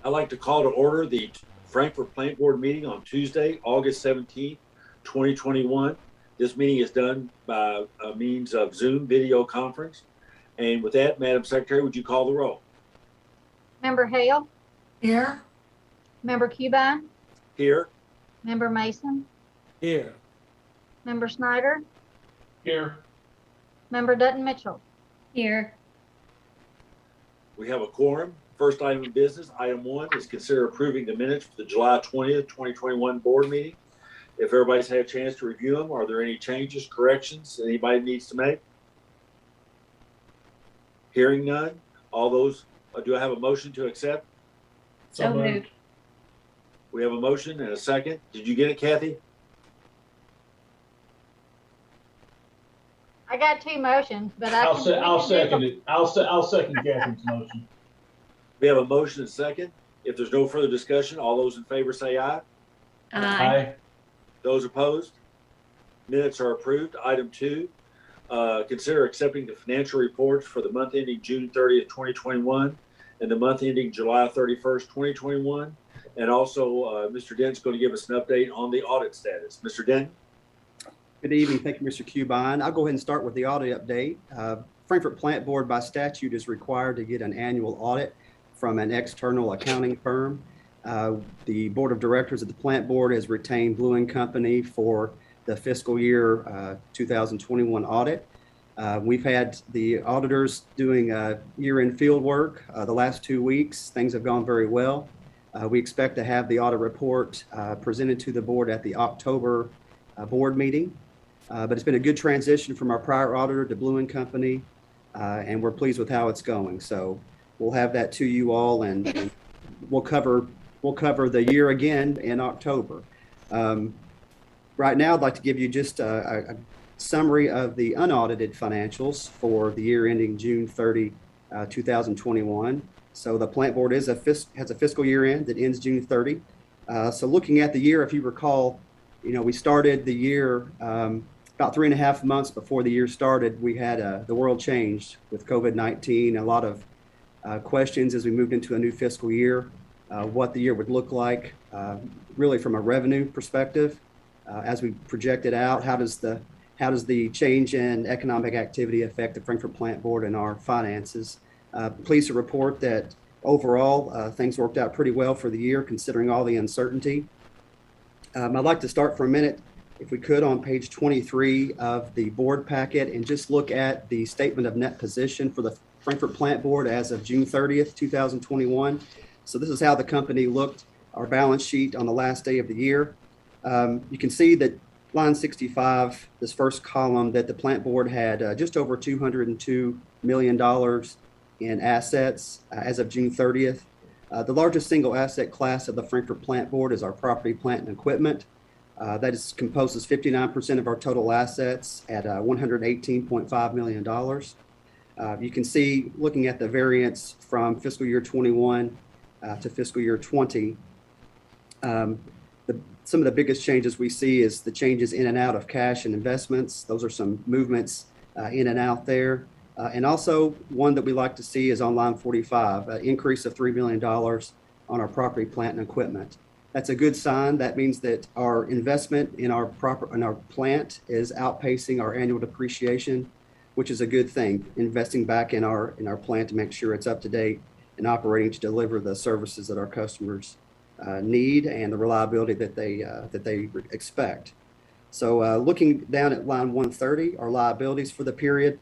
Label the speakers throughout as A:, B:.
A: I'd like to call to order the Frankfort Plant Board meeting on Tuesday, August 17th, 2021. This meeting is done by means of Zoom video conference. And with that, Madam Secretary, would you call the roll?
B: Member Hale?
C: Here.
B: Member Cubine?
A: Here.
B: Member Mason?
C: Here.
B: Member Snyder?
C: Here.
B: Member Dutton Mitchell?
D: Here.
A: We have a quorum. First item of business, item 1, is consider approving the minutes for the July 20th, 2021 board meeting. If everybody's had a chance to review them, are there any changes, corrections anybody needs to make? Hearing none. All those, do I have a motion to accept?
D: So moved.
A: We have a motion and a second. Did you get it, Kathy?
B: I got 2 motions, but
C: I'll second it. I'll second Kathy's motion.
A: We have a motion and a second. If there's no further discussion, all those in favor say aye.
D: Aye.
A: Those opposed? Minutes are approved. Item 2, consider accepting the financial reports for the month ending June 30th, 2021 and the month ending July 31st, 2021. And also, Mr. Dent's going to give us an update on the audit status. Mr. Dent?
E: Good evening. Thank you, Mr. Cubine. I'll go ahead and start with the audit update. Frankfort Plant Board by statute is required to get an annual audit from an external accounting firm. The board of directors of the plant board has retained Blue & Company for the fiscal year 2021 audit. We've had the auditors doing year-end field work the last 2 weeks. Things have gone very well. We expect to have the audit report presented to the board at the October board meeting. But it's been a good transition from our prior auditor to Blue & Company, and we're pleased with how it's going. So we'll have that to you all, and we'll cover the year again in October. Right now, I'd like to give you just a summary of the unaudited financials for the year ending June 30, 2021. So the plant board has a fiscal year end that ends June 30. So looking at the year, if you recall, we started the year about 3.5 months before the year started. We had the world changed with COVID-19. A lot of questions as we moved into a new fiscal year, what the year would look like, really from a revenue perspective. As we projected out, how does the change in economic activity affect the Frankfort Plant Board and our finances? Pleased to report that overall things worked out pretty well for the year considering all the uncertainty. I'd like to start for a minute, if we could, on page 23 of the board packet and just look at the statement of net position for the Frankfort Plant Board as of June 30th, 2021. So this is how the company looked, our balance sheet on the last day of the year. You can see that line 65, this first column, that the plant board had just over $202 million in assets as of June 30th. The largest single asset class of the Frankfort Plant Board is our property, plant, and equipment. That composes 59% of our total assets at $118.5 million. You can see, looking at the variance from fiscal year 21 to fiscal year 20, some of the biggest changes we see is the changes in and out of cash and investments. Those are some movements in and out there. And also one that we like to see is on line 45, an increase of $3 million on our property, plant, and equipment. That's a good sign. That means that our investment in our plant is outpacing our annual depreciation, which is a good thing. Investing back in our plant to make sure it's up to date and operating to deliver the services that our customers need and the reliability that they expect. So looking down at line 130, our liabilities for the period,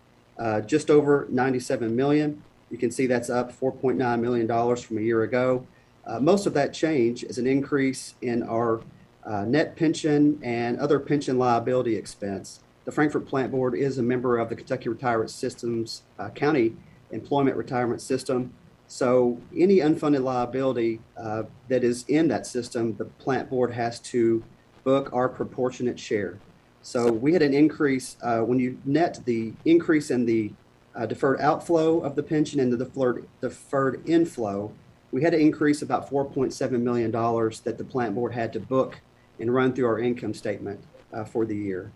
E: just over $97 million. You can see that's up $4.9 million from a year ago. Most of that change is an increase in our net pension and other pension liability expense. The Frankfort Plant Board is a member of the Kentucky Retirement System's County Employment Retirement System. So any unfunded liability that is in that system, the plant board has to book our proportionate share. So we had an increase when you net the increase in the deferred outflow of the pension and the deferred inflow. We had to increase about $4.7 million that the plant board had to book and run through our income statement for the year.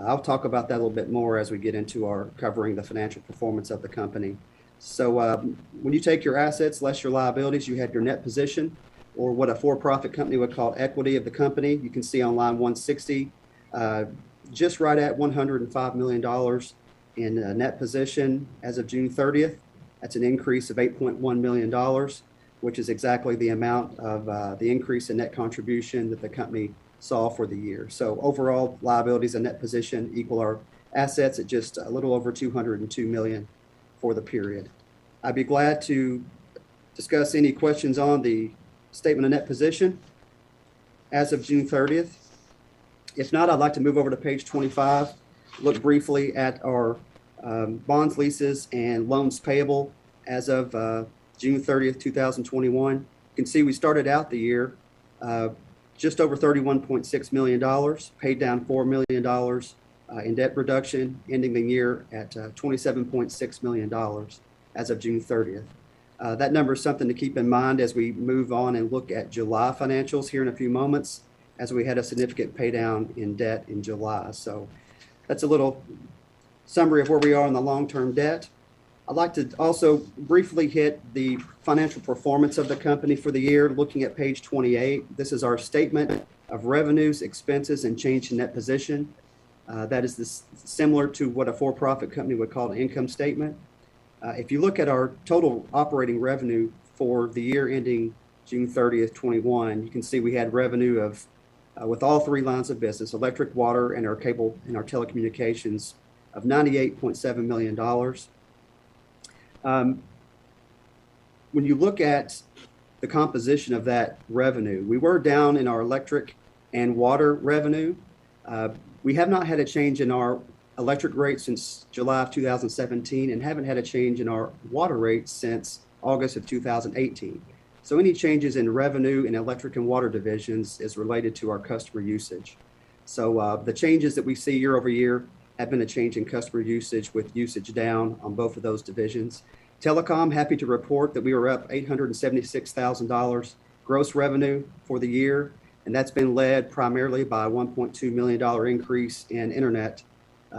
E: I'll talk about that a little bit more as we get into our covering the financial performance of the company. So when you take your assets less your liabilities, you have your net position, or what a for-profit company would call equity of the company. You can see on line 160, just right at $105 million in net position as of June 30th. That's an increase of $8.1 million, which is exactly the amount of the increase in net contribution that the company saw for the year. So overall, liabilities and net position equal our assets at just a little over $202 million for the period. I'd be glad to discuss any questions on the statement of net position as of June 30th. If not, I'd like to move over to page 25, look briefly at our bonds, leases, and loans payable as of June 30th, 2021. You can see we started out the year just over $31.6 million, paid down $4 million in debt reduction, ending the year at $27.6 million as of June 30th. That number is something to keep in mind as we move on and look at July financials here in a few moments, as we had a significant pay down in debt in July. So that's a little summary of where we are on the long-term debt. I'd like to also briefly hit the financial performance of the company for the year, looking at page 28. This is our statement of revenues, expenses, and change in net position. That is similar to what a for-profit company would call an income statement. If you look at our total operating revenue for the year ending June 30th, 21, you can see we had revenue of, with all three lines of business, electric, water, and our cable and our telecommunications, of $98.7 million. When you look at the composition of that revenue, we were down in our electric and water revenue. We have not had a change in our electric rates since July of 2017 and haven't had a change in our water rates since August of 2018. So any changes in revenue in electric and water divisions is related to our customer usage. So the changes that we see year over year have been a change in customer usage, with usage down on both of those divisions. Telecom, happy to report that we were up $876,000 gross revenue for the year, and that's been led primarily by a $1.2 million increase in internet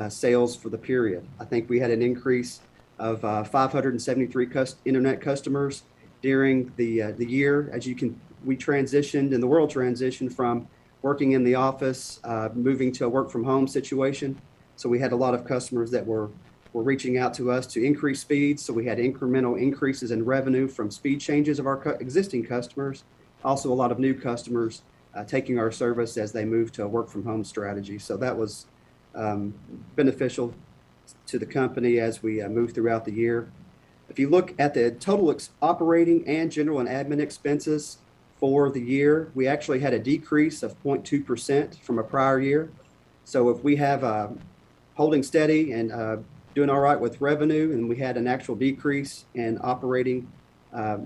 E: sales for the period. I think we had an increase of 573 internet customers during the year. As you can, we transitioned, and the world transitioned from working in the office, moving to a work from home situation. So we had a lot of customers that were reaching out to us to increase speeds. So we had incremental increases in revenue from speed changes of our existing customers. Also a lot of new customers taking our service as they move to a work from home strategy. So that was beneficial to the company as we move throughout the year. If you look at the total operating and general and admin expenses for the year, we actually had a decrease of 0.2% from a prior year. So if we have holding steady and doing all right with revenue, and we had an actual decrease in operating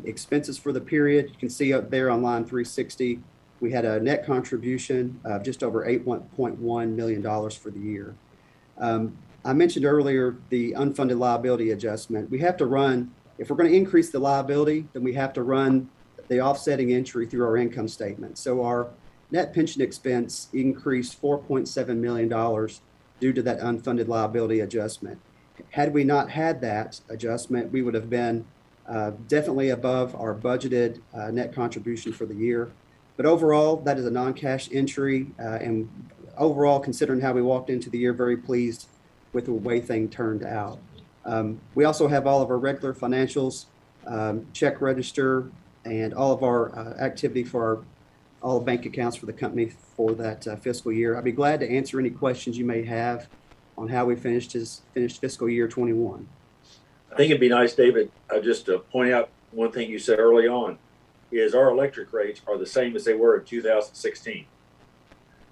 E: expenses for the period, you can see up there on line 360, we had a net contribution of just over $8.1 million for the year. I mentioned earlier the unfunded liability adjustment. We have to run, if we're going to increase the liability, then we have to run the offsetting entry through our income statement. So our net pension expense increased $4.7 million due to that unfunded liability adjustment. Had we not had that adjustment, we would have been definitely above our budgeted net contribution for the year. But overall, that is a non-cash entry, and overall, considering how we walked into the year, very pleased with the way things turned out. We also have all of our regular financials, check register, and all of our activity for all bank accounts for the company for that fiscal year. I'd be glad to answer any questions you may have on how we finished fiscal year 21.
A: I think it'd be nice, David, just to point out one thing you said early on, is our electric rates are the same as they were in 2016.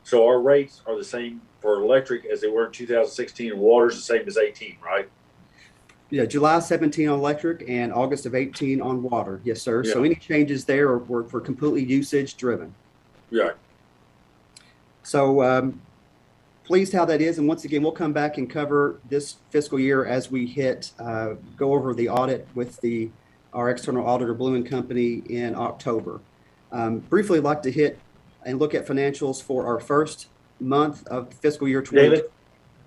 A: So our rates are the same for electric as they were in 2016, and water's the same as 18, right?
E: Yeah, July 17 on electric and August of 18 on water. Yes, sir. Yeah. So any changes there were completely usage driven.
A: Yeah.
E: So pleased how that is. And once again, we'll come back and cover this fiscal year as we go over the audit with our external auditor, Blue & Company, in October. Briefly, I'd like to hit and look at financials for our first month of fiscal year 20.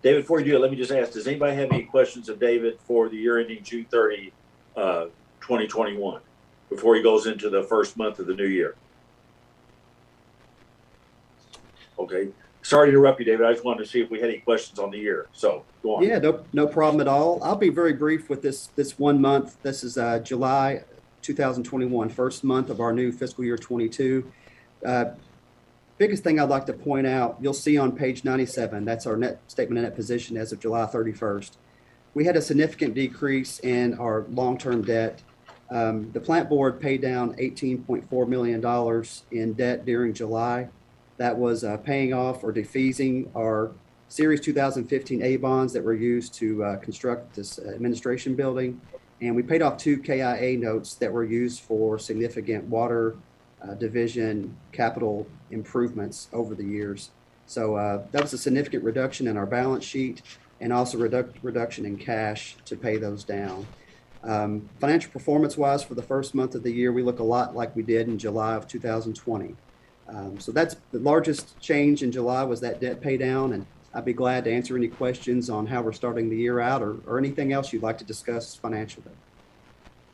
E: David,
A: before you do it, let me just ask, does anybody have any questions of David for the year ending June 30, 2021, before he goes into the first month of the new year. Okay. Sorry to interrupt you, David. I just wanted to see if we had any questions on the year. So go on.
E: Yeah, no problem at all. I'll be very brief with this 1 month. This is July 2021, first month of our new fiscal year 22. Biggest thing I'd like to point out, you'll see on page 97, that's our net statement of net position as of July 31st. We had a significant decrease in our long-term debt. The plant board paid down $18.4 million in debt during July. That was paying off or defeasing our Series 2015 A bonds that were used to construct this administration building. And we paid off 2 KIA notes that were used for significant water division capital improvements over the years. So that was a significant reduction in our balance sheet and also reduction in cash to pay those down. Financial performance wise for the first month of the year, we look a lot like we did in July of 2020. So that's the largest change in July was that debt pay down, and I'd be glad to answer any questions on how we're starting the year out or anything else you'd like to discuss financially.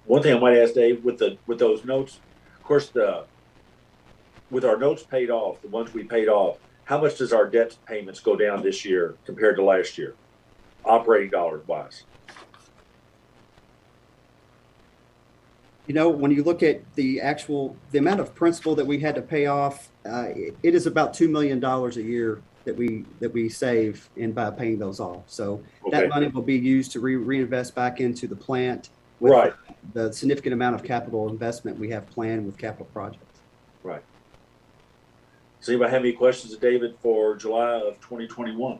A: One thing I might ask Dave, with those notes, of course, with our notes paid off, the ones we paid off, how much does our debt payments go down this year compared to last year, operating dollars wise?
E: You know, when you look at the amount of principal that we had to pay off, it is about $2 million a year that we save by paying those off. So
A: Okay.
E: that money will be used to reinvest back into the plant with
A: Right.
E: the significant amount of capital investment we have planned with capital projects.
A: Right. Does anybody have any questions, David, for July of 2021?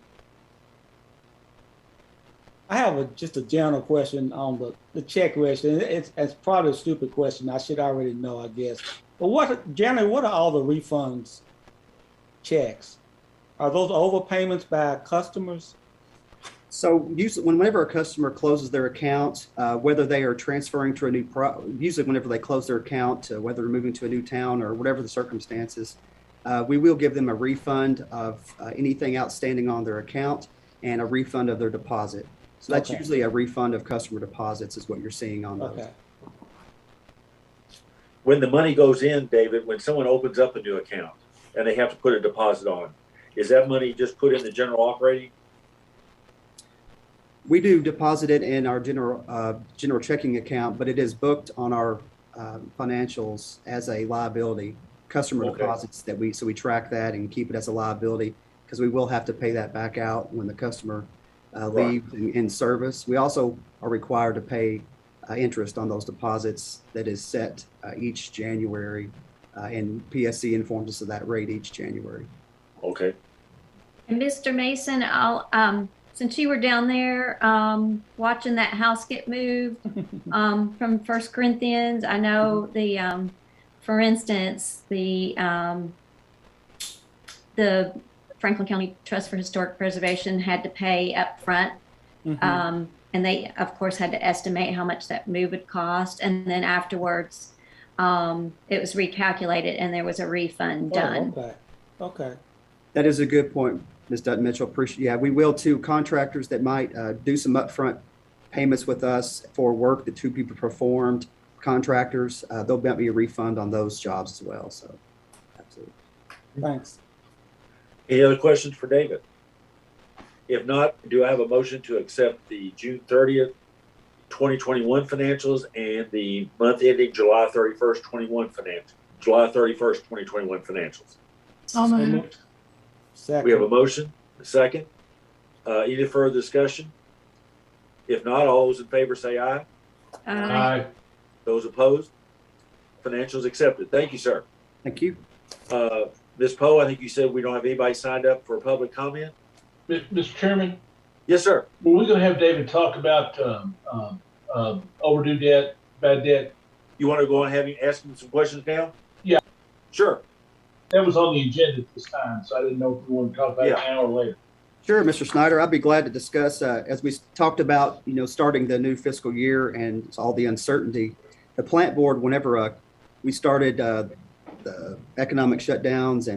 F: I have just a general question on the checklist, and it's probably a stupid question. I should already know, I guess. But what are all the refunds checks? Are those overpayments by customers?
E: So usually, whenever a customer closes their account, whether they are transferring to a new usually whenever they close their account, whether they're moving to a new town or whatever the circumstances, we will give them a refund of anything outstanding on their account and a refund of their deposit. So that's
F: Okay.
E: usually a refund of customer deposits is what you're seeing on those.
F: Okay.
A: When the money goes in, David, when someone opens up a new account and they have to put a deposit on, is that money just put in the general operating?
E: We do deposit it in our general checking account, but it is booked on our financials as a liability. Customer
A: Okay.
E: deposits that we track that and keep it as a liability because we will have to pay that back out when the customer leaves in service. We also are required to pay interest on those deposits that is set each January, and PSC informs us of that rate each January.
A: Okay.
D: And Mr. Mason, since you were down there watching that house get moved from First Corinthians, I know for instance, the Franklin County Trust for Historic Preservation had to pay up front.
F: Mhm.
D: And they, of course, had to estimate how much that move would cost. And then afterwards, it was recalculated and there was a refund done.
F: Oh, okay. Okay.
E: That is a good point, Ms. Dutton Mitchell. Appreciate. Yeah, we will too. Contractors that might do some upfront payments with us for work that 2 people performed, contractors, there'll be a refund on those jobs as well. So, absolutely.
F: Thanks.
A: Any other questions for David? If not, do I have a motion to accept the June 30th, 2021 financials and the month ending July 31st, 2021 financials?
F: So moved. Second.
A: We have a motion, a second. Any further discussion? If not, all those in favor say aye.
C: Aye.
A: Those opposed? Financials accepted. Thank you, sir.
E: Thank you.
A: Ms. Poe, I think you said we don't have anybody signed up for public comment?
C: Mr. Chairman,
A: Yes, sir.
C: were we going to have David talk about overdue debt, bad debt?
A: You want to go ahead and ask him some questions now?
C: Yeah.
A: Sure.
C: That was on the agenda at this time, so I didn't know if we wanted to talk about it now or later.
E: Sure, Mr. Snyder, I'd be glad to discuss, as we talked about, starting the new fiscal year and all the uncertainty. The plant board, whenever we started the economic shutdowns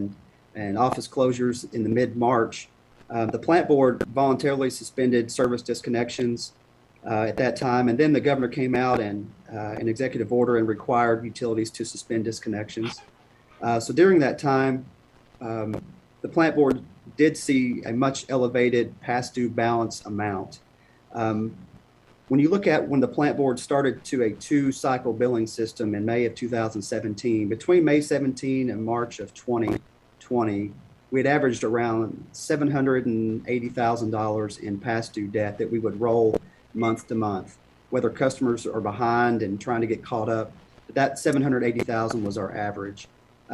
E: and office closures in the mid-March, the plant board voluntarily suspended service disconnections at that time. And then the governor came out and an executive order and required utilities to suspend disconnections. So during that time, the plant board did see a much elevated past due balance amount. When you look at when the plant board started to a 2-cycle billing system in May of 2017, between May 17 and March of 2020, we had averaged around $780,000 in past due debt that we would roll month to month, whether customers are behind and trying to get caught up. That 780,000 was our average.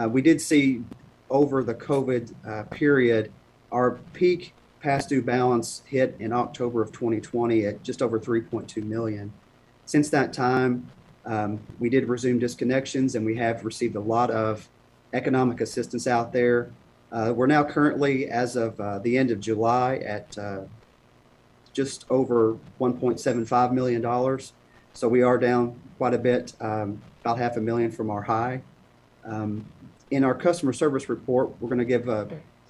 E: We did see over the COVID period, our peak past due balance hit in October of 2020 at just over 3.2 million. Since that time, we did resume disconnections, and we have received a lot of economic assistance out there. We're now currently, as of the end of July, at just over $1.75 million. So we are down quite a bit, about $500,000 from our high. In our customer service report, we're going to give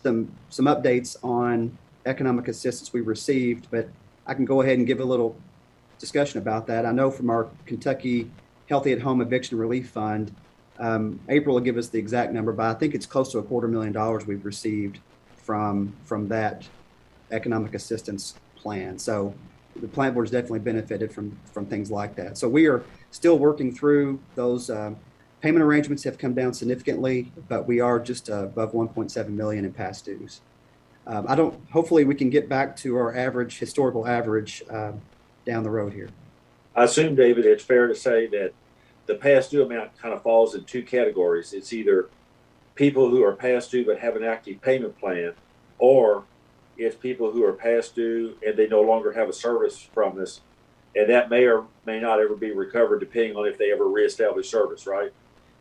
E: some updates on economic assistance we received, but I can go ahead and give a little discussion about that. I know from our Kentucky Healthy at Home Eviction Relief Fund, April will give us the exact number, but I think it's close to $250,000 we've received from that economic assistance plan. So the plant board has definitely benefited from things like that. So we are still working through those. Payment arrangements have come down significantly, but we are just above 1.7 million in past dues. Hopefully we can get back to our average, historical average down the road here.
A: I assume, David, it's fair to say that the past due amount kind of falls in 2 categories. It's either people who are past due but have an active payment plan, or it's people who are past due and they no longer have a service from us, and that may or may not ever be recovered depending on if they ever reestablish service, right?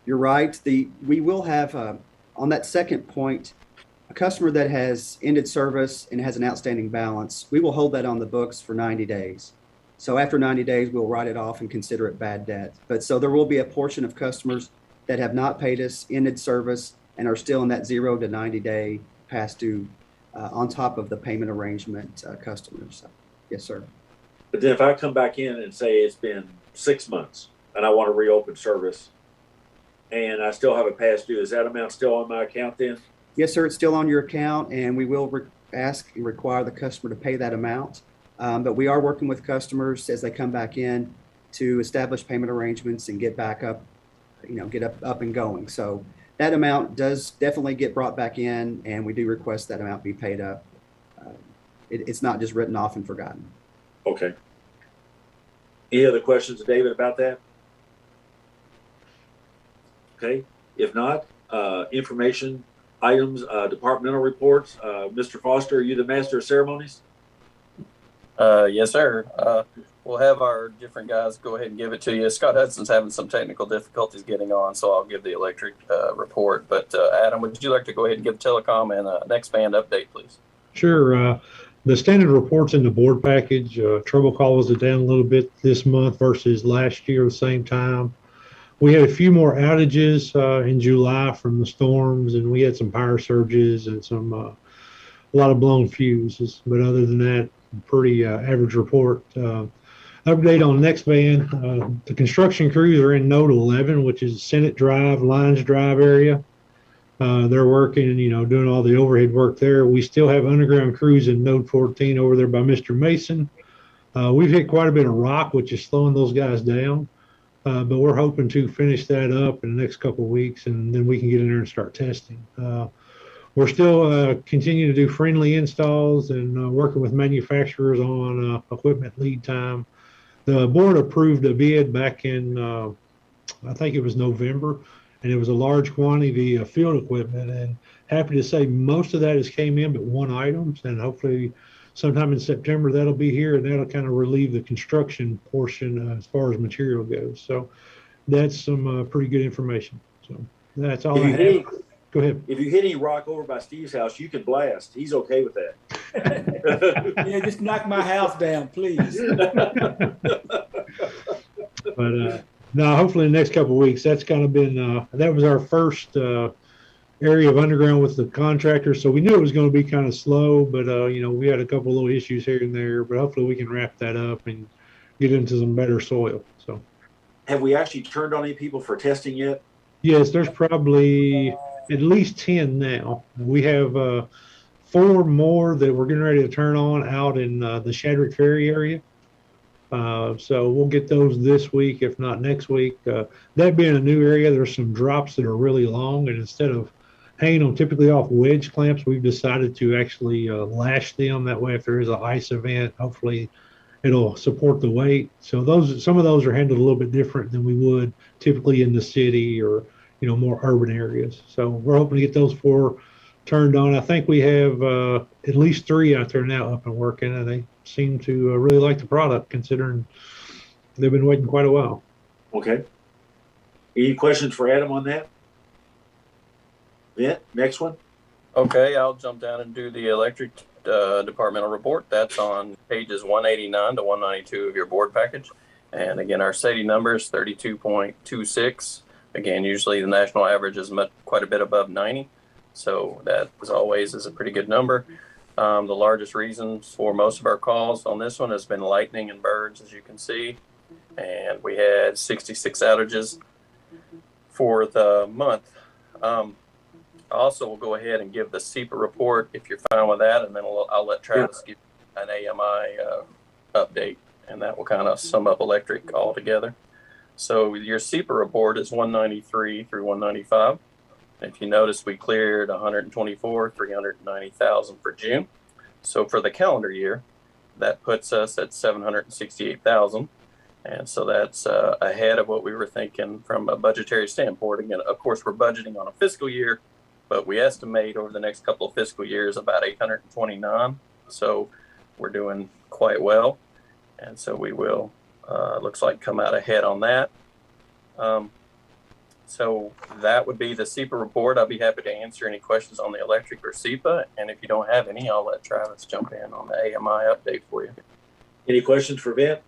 E: You're right. We will have, on that second point, a customer that has ended service and has an outstanding balance, we will hold that on the books for 90 days. So after 90 days, we'll write it off and consider it bad debt. But so there will be a portion of customers that have not paid us, ended service, and are still in that 0 to 90 day past due on top of the payment arrangement customers. So, yes, sir.
A: But then if I come back in and say it's been 6 months and I want to reopen service and I still have a past due, is that amount still on my account then?
E: Yes, sir. It's still on your account, and we will ask and require the customer to pay that amount. But we are working with customers as they come back in to establish payment arrangements and get back up, get up and going. So that amount does definitely get brought back in, and we do request that amount be paid up. It's not just written off and forgotten.
A: Okay. Any other questions, David, about that? Okay. If not, information items, departmental reports. Mr. Foster, are you the master of ceremonies?
G: Yes, sir. We'll have our different guys go ahead and give it to you. Scott Hudson's having some technical difficulties getting on, so I'll give the electric report. But Adam, would you like to go ahead and give the telecom and next band update, please?
H: Sure. The standard reports in the board package, trouble calls are down a little bit this month versus last year, the same time. We had a few more outages in July from the storms, and we had some power surges and a lot of blown fuses. But other than that, pretty average report. Update on next band. The construction crews are in Node 11, which is Senate Drive, Lines Drive area. They're working, doing all the overhead work there. We still have underground crews in Node 14 over there by Mr. Mason. We've hit quite a bit of rock, which is slowing those guys down. But we're hoping to finish that up in the next couple of weeks, and then we can get in there and start testing. We're still continuing to do friendly installs and working with manufacturers on equipment lead time. The board approved a bid back in, I think it was November, and it was a large quantity of field equipment. And happy to say most of that has came in but one item, and hopefully sometime in September that'll be here, and that'll kind of relieve the construction portion as far as material goes. So that's some pretty good information. So that's all I have. Go ahead.
A: If you hit any rock over by Steve's house, you can blast. He's okay with that.
F: Yeah, just knock my house down, please.
H: But no, hopefully in the next couple of weeks. That's kind of been that was our first area of underground with the contractor, so we knew it was going to be kind of slow. But we had a couple little issues here and there. But hopefully we can wrap that up and get into some better soil. So,
A: Have we actually turned on any people for testing yet?
H: yes, there's probably at least 10 now. We have 4 more that we're getting ready to turn on out in the Shadrick Ferry area. So we'll get those this week, if not next week. That being a new area, there's some drops that are really long, and instead of hanging them typically off wedge clamps, we've decided to actually lash them. That way, if there is an ice event, hopefully it'll support the weight. So some of those are handled a little bit different than we would typically in the city or more urban areas. So we're hoping to get those 4 turned on. I think we have at least 3 out there now up and working, and they seem to really like the product considering they've been waiting quite a while.
A: Okay. Any questions for Adam on that? Vint, next one.
G: Okay, I'll jump down and do the electric departmental report. That's on pages 189 to 192 of your board package. And again, our SAIDI number is 32.26. Again, usually the national average is quite a bit above 90. So that, as always, is a pretty good number. The largest reasons for most of our calls on this one has been lightning and birds, as you can see. And we had 66 outages for the month. Also, we'll go ahead and give the SEPA report if you're fine with that, and then I'll let Travis give an AMI update, and that will kind of sum up electric altogether. So your SEPA report is 193 through 195. If you notice, we cleared 390,000 for June. So for the calendar year, that puts us at 768,000. And so that's ahead of what we were thinking from a budgetary standpoint. Again, of course, we're budgeting on a fiscal year, but we estimate over the next couple of fiscal years about 829. So we're doing quite well. And so we will, looks like, come out ahead on that. So that would be the SEPA report. I'll be happy to answer any questions on the electric or SEPA. And if you don't have any, I'll let Travis jump in on the AMI update for you.
A: Any questions for Vint?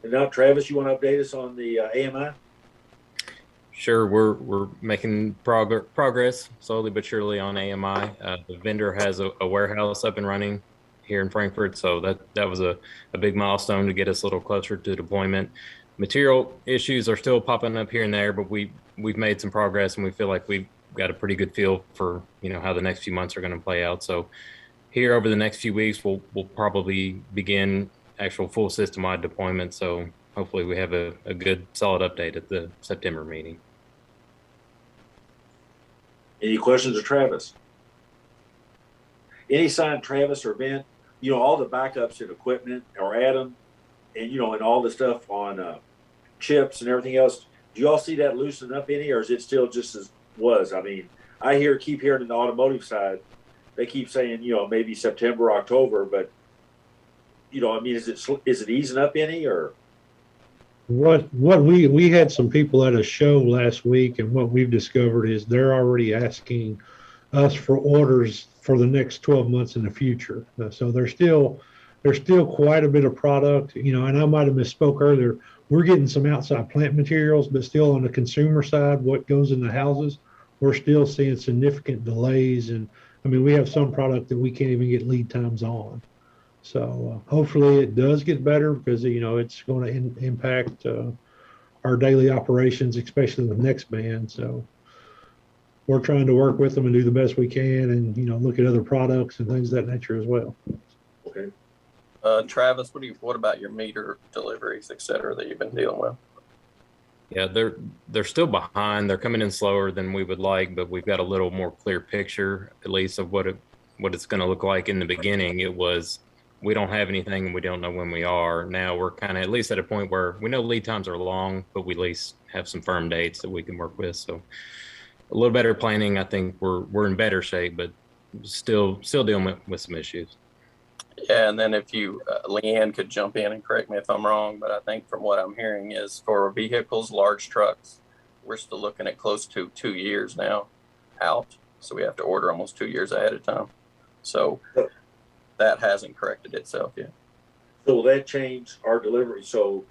A: And now, Travis, you want to update us on the AMI?
I: Sure, we're making progress slowly but surely on AMI. The vendor has a warehouse up and running here in Frankfurt, so that was a big milestone to get us a little closer to deployment. Material issues are still popping up here and there, but we've made some progress, and we feel like we've got a pretty good feel for how the next few months are going to play out. So here over the next few weeks, we'll probably begin actual full system-wide deployment. So hopefully we have a good solid update at the September meeting.
A: Any questions of Travis? Any sign, Travis or Ben, all the backups in equipment or Adam and, and all the stuff on chips and everything else, do you all see that loosen up any, or is it still just as was? I mean, I keep hearing in the automotive side, they keep saying, maybe September, October, but, is it easing up any, or?
H: What we had some people at a show last week, and what we've discovered is they're already asking us for orders for the next 12 months in the future. So there's still quite a bit of product, and I might have misspoke earlier. We're getting some outside plant materials, but still on the consumer side, what goes in the houses, we're still seeing significant delays. And I mean, we have some product that we can't even get lead times on. So hopefully it does get better, because, it's going to impact our daily operations, especially with next band. So we're trying to work with them and do the best we can, and, look at other products and things of that nature as well.
A: Okay.
G: Travis, what about your meter deliveries, et cetera, that you've been dealing with?
I: Yeah, they're still behind. They're coming in slower than we would like, but we've got a little more clear picture, at least, of what it's going to look like. In the beginning, it was, we don't have anything and we don't know when we are. Now we're kind of at least at a point where we know lead times are long, but we at least have some firm dates that we can work with. So a little better planning. I think we're in better shape, but still dealing with some issues.
G: Yeah, and then if you, Leanne could jump in and correct me if I'm wrong, but I think from what I'm hearing is for vehicles, large trucks, we're still looking at close to 2 years now out. So we have to order almost 2 years ahead of time. So that hasn't corrected itself yet.
A: So will that change our delivery? So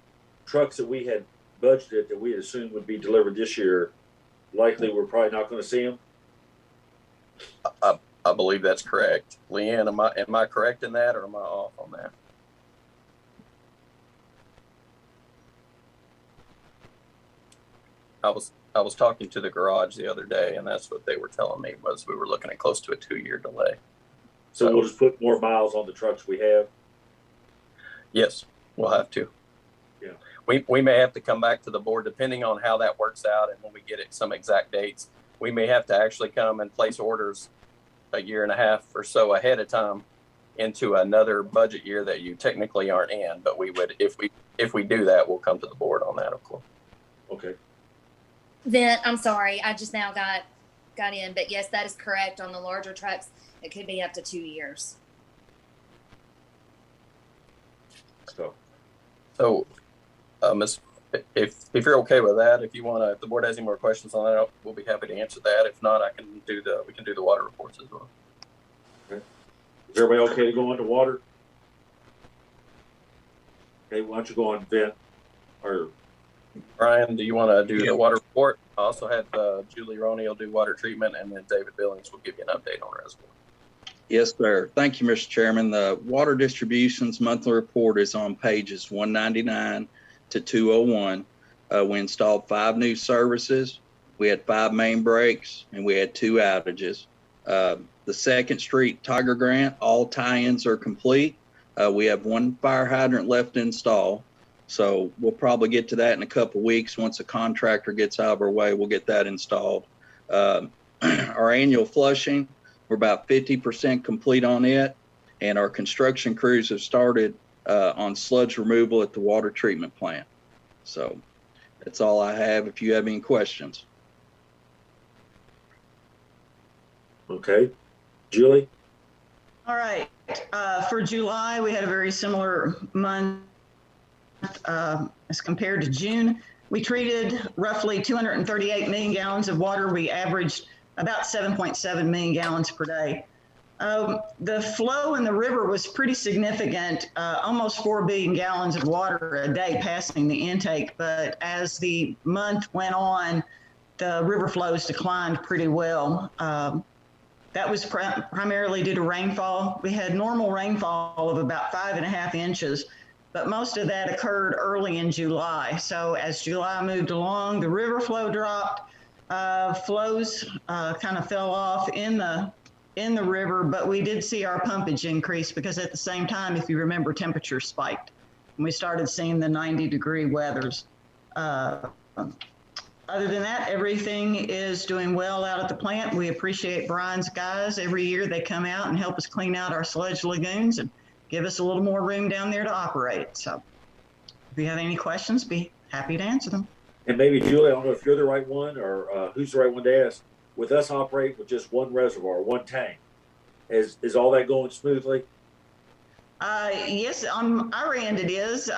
A: trucks that we had budgeted that we had assumed would be delivered this year, likely we're probably not going to see them?
G: I believe that's correct. Leanne, am I correct in that, or am I off on that? I was talking to the garage the other day, and that's what they were telling me was we were looking at close to a 2-year delay.
A: So we'll just put more miles on the trucks we have.
G: Yes, we'll have to.
A: Yeah.
G: We may have to come back to the board depending on how that works out, and when we get it some exact dates, we may have to actually come and place orders a year and a half or so ahead of time into another budget year that you technically aren't in. But we would, if we do that, we'll come to the board on that, of course.
A: Okay.
J: Then, I'm sorry, I just now got in, but yes, that is correct. On the larger trucks, it could be up to 2 years.
G: So, Ms., if you're okay with that, if the board has any more questions on that, we'll be happy to answer that. If not, we can do the water reports as well.
A: Okay. Is everybody okay to go on to water? Okay, why don't you go on, Vin? Or
G: Brian, do you want to do the water report? I also have Julie Roney will do water treatment, and then David Billings will give you an update on reservoir.
K: Yes, sir. Thank you, Mr. Chairman. The water distribution's monthly report is on pages 199 to 201. We installed 5 new services. We had 5 main breaks, and we had 2 outages. The 2nd Street Tiger Grant, all tie-ins are complete. We have 1 fire hydrant left to install. So we'll probably get to that in a couple of weeks. Once the contractor gets out of our way, we'll get that installed. Our annual flushing, we're about 50% complete on it. And our construction crews have started on sludge removal at the water treatment plant. So that's all I have. If you have any questions.
A: okay, Julie?
L: All right. For July, we had a very similar month as compared to June. We treated roughly 238 million gallons of water. We averaged about 7.7 million gallons per day. The flow in the river was pretty significant, almost 4 billion gallons of water a day passing the intake. But as the month went on, the river flows declined pretty well. That was primarily due to rainfall. We had normal rainfall of about 5.5 inches, but most of that occurred early in July. So as July moved along, the river flow dropped, flows kind of fell off in the river, but we did see our pumpage increase because at the same time, if you remember, temperatures spiked and we started seeing the 90-degree weathers. Other than that, everything is doing well out at the plant. We appreciate Brian's guys. Every year they come out and help us clean out our sludge lagoons and give us a little more room down there to operate. So if you have any questions, be happy to answer them.
A: And maybe Julie, I don't know if you're the right one or who's the right one to ask. With us operating with just 1 reservoir, 1 tank, is all that going smoothly?
L: Yes, on our end it is.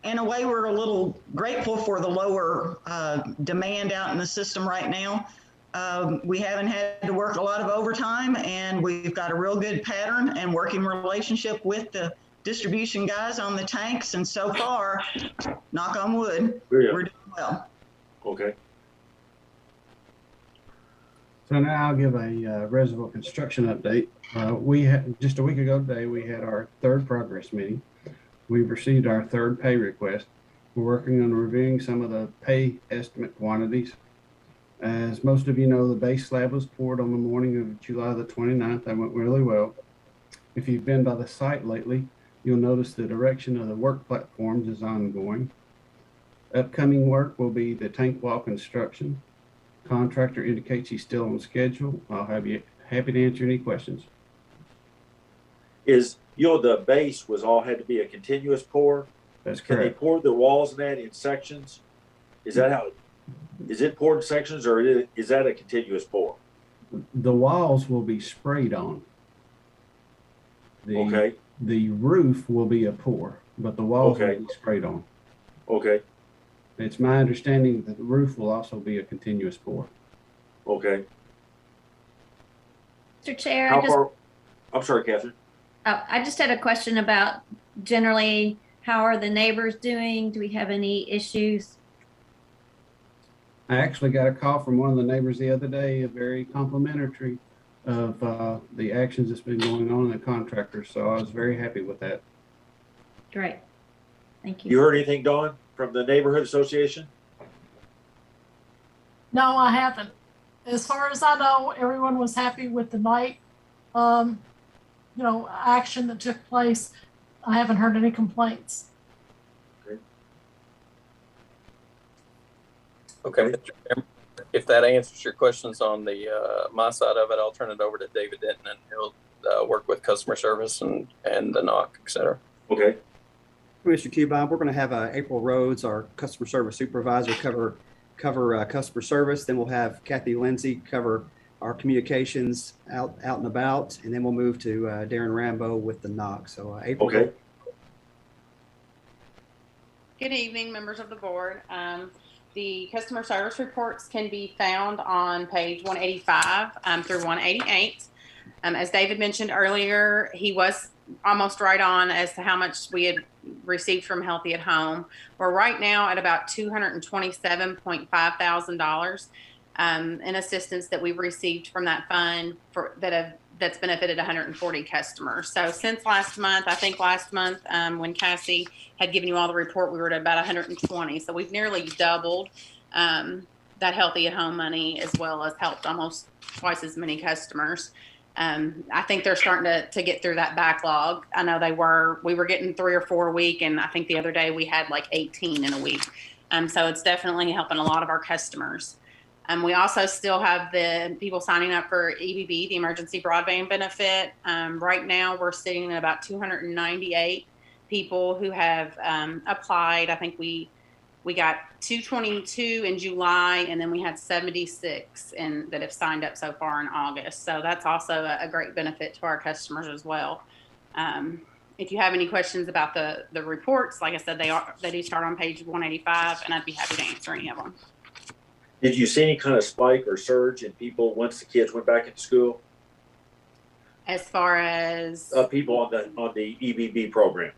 L: In a way, we're a little grateful for the lower demand out in the system right now. We haven't had to work a lot of overtime, and we've got a real good pattern and working relationship with the distribution guys on the tanks. And so far, knock on wood, we're doing well.
A: Okay.
E: So now I'll give a reservoir construction update. We had just a week ago today, we had our 3rd progress meeting. We've received our 3rd pay request. We're working on reviewing some of the pay estimate quantities. As most of you know, the base slab was poured on the morning of July the 29th. That went really well. If you've been by the site lately, you'll notice the direction of the work platforms is ongoing. Upcoming work will be the tank wall construction. Contractor indicates he's still on schedule. I'll be happy to answer any questions.
A: The base was all had to be a continuous pour?
E: That's
A: correct. Can they pour the walls and that in sections? Is it poured in sections or is that a continuous pour?
E: The walls will be sprayed on.
A: Okay.
E: The roof will be a pour, but the walls will be sprayed on.
A: Okay.
E: It's my understanding that the roof will also be a continuous pour.
A: Okay.
D: Mr. Chair,
A: I'm sorry, Catherine.
D: I just had a question about generally, how are the neighbors doing? Do we have any issues?
E: I actually got a call from one of the neighbors the other day, very complimentary of the actions that's been going on in the contractor. So I was very happy with that.
D: Great. Thank you.
A: You heard anything, Dawn, from the neighborhood association?
M: No, I haven't. As far as I know, everyone was happy with the night, action that took place. I haven't heard any complaints.
G: Okay, Mr. Chairman, if that answers your questions on the my side of it, I'll turn it over to David Denton, and he'll work with customer service and the NOC, et cetera.
A: Okay.
E: Mr. Cubine, we're going to have April Rhodes, our customer service supervisor, cover customer service. Then we'll have Kathy Lindsay cover our communications out and about, and then we'll move to Darren Rambo with the NOC. So April.
A: Okay.
N: Good evening, members of the board. The customer service reports can be found on page 185 through 188. As David mentioned earlier, he was almost right on as to how much we had received from Healthy at Home. We're right now at about $227.5 thousand in assistance that we've received from that fund that's benefited 140 customers. So since last month, I think last month when Cassie had given you all the report, we were at about 120. So we've nearly doubled that Healthy at Home money, as well as helped almost twice as many customers. I think they're starting to get through that backlog. I know we were getting 3 or 4 a week, and I think the other day we had like 18 in a week. So it's definitely helping a lot of our customers. We also still have the people signing up for EBB, the emergency broadband benefit. Right now we're sitting at about 298 people who have applied. I think we got 222 in July, and then we had 76 that have signed up so far in August. So that's also a great benefit to our customers as well. If you have any questions about the reports, like I said, they do start on page 185, and I'd be happy to answer any of them.
A: Did you see any kind of spike or surge in people once the kids went back into school?
N: As far as
A: people on the EBB program.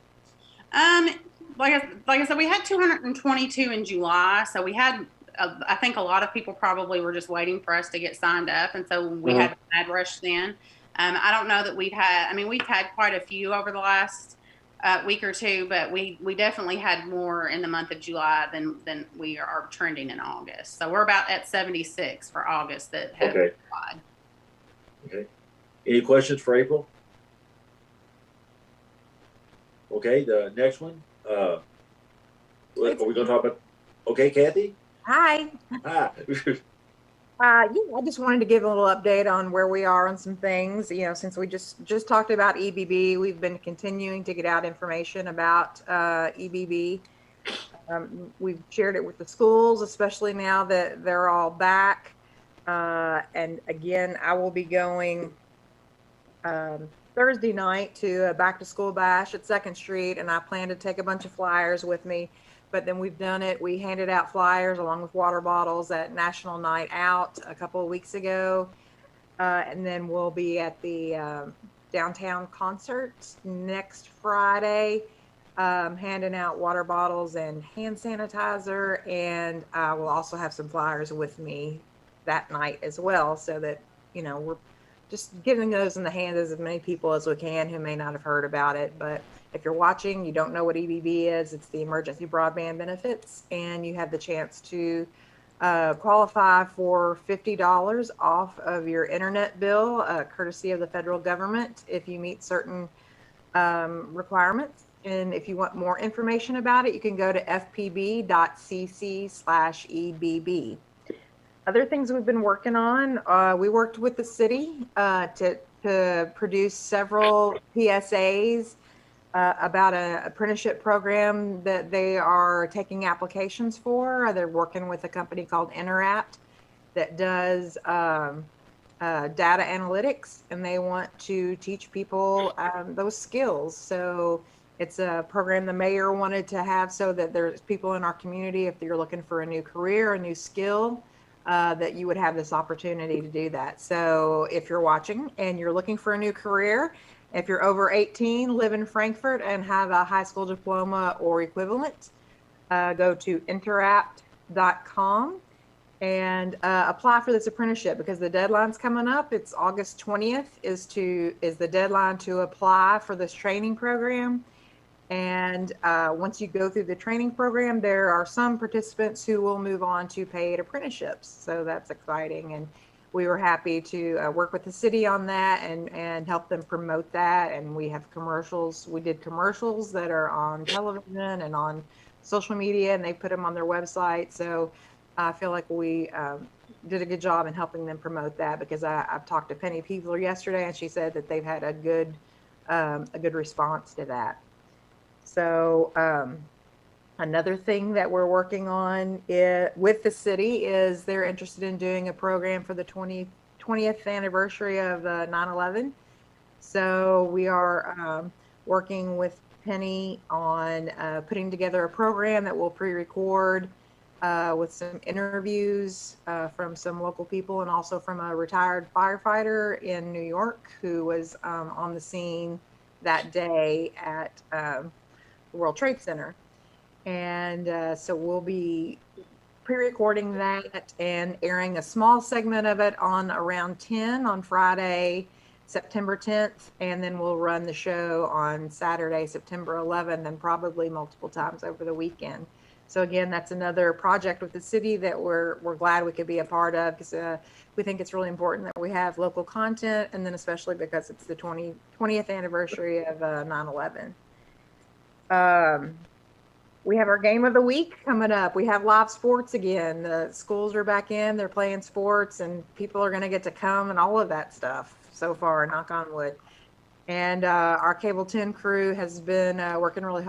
N: Like I said, we had 222 in July. So we had, I think a lot of people probably were just waiting for us to get signed up. And so we had a mad rush then. I don't know that we've had quite a few over the last week or two, but we definitely had more in the month of July than we are trending in August. So we're about at 76 for August that have applied.
A: Okay. Any questions for April? Okay, the next one. Are we going to talk about? Okay, Kathy.
O: Hi.
A: Hi.
O: I just wanted to give a little update on where we are on some things. Since we just talked about EBB, we've been continuing to get out information about EBB. We've shared it with the schools, especially now that they're all back. And again, I will be going Thursday night to a back to school bash at 2nd Street, and I plan to take a bunch of flyers with me. But then we've done it. We handed out flyers along with water bottles at National Night Out a couple of weeks ago. And then we'll be at the downtown concert next Friday, handing out water bottles and hand sanitizer. And I will also have some flyers with me that night as well, so that, we're just getting those in the hands of as many people as we can who may not have heard about it. But if you're watching, you don't know what EBB is, it's the emergency broadband benefits, and you have the chance to qualify for $50 off of your internet bill, courtesy of the federal government, if you meet certain requirements. And if you want more information about it, you can go to fpb.cc/EBB. Other things we've been working on, we worked with the city to produce several PSAs about an apprenticeship program that they are taking applications for. They're working with a company called Interact that does data analytics, and they want to teach people those skills. So it's a program the mayor wanted to have so that there's people in our community, if you're looking for a new career, a new skill, that you would have this opportunity to do that. So if you're watching and you're looking for a new career, if you're over 18, live in Frankfurt, and have a high school diploma or equivalent, go to interact.com and apply for this apprenticeship, because the deadline's coming up. It's August 20th is the deadline to apply for this training program. And once you go through the training program, there are some participants who will move on to paid apprenticeships. So that's exciting. And we were happy to work with the city on that and help them promote that. And we have commercials. We did commercials that are on television and on social media, and they put them on their website. So I feel like we did a good job in helping them promote that, because I've talked to Penny Peevler yesterday, and she said that they've had a good response to that. So another thing that we're working on with the city is they're interested in doing a program for the 20th anniversary of 9/11. So we are working with Penny on putting together a program that will pre-record with some interviews from some local people, and also from a retired firefighter in New York who was on the scene that day at the World Trade Center. And so we'll be pre-recording that and airing a small segment of it on around 10 on Friday, September 10th, and then we'll run the show on Saturday, September 11th, and probably multiple times over the weekend. So again, that's another project with the city that we're glad we could be a part of, because we think it's really important that we have local content, and then especially because it's the 20th anniversary of 9/11. We have our game of the week coming up. We have live sports again. The schools are back in, they're playing sports, and people are going to get to come and all of that stuff so far, knock on wood. And our Cable 10 crew has been working really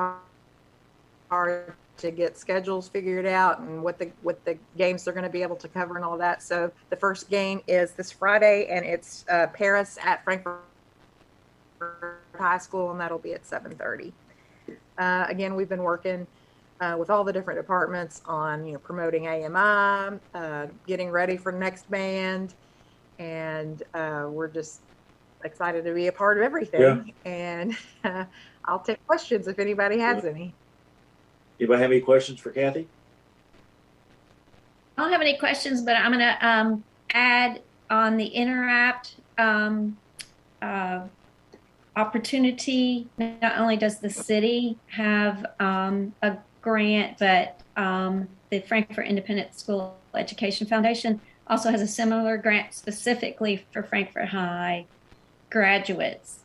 O: hard to get schedules figured out and what the games they're going to be able to cover and all that. So the first game is this Friday, and it's Paris at Frankfurt High School, and that'll be at 7:30. Again, we've been working with all the different departments on promoting AMI, getting ready for next band, and we're just excited to be a part of everything. Yeah. And I'll take questions if anybody has any.
A: Anybody have any questions for Kathy?
D: I don't have any questions, but I'm going to add on the Interact opportunity. Not only does the city have a grant, but the Frankfurt Independent School Education Foundation also has a similar grant specifically for Frankfurt High graduates.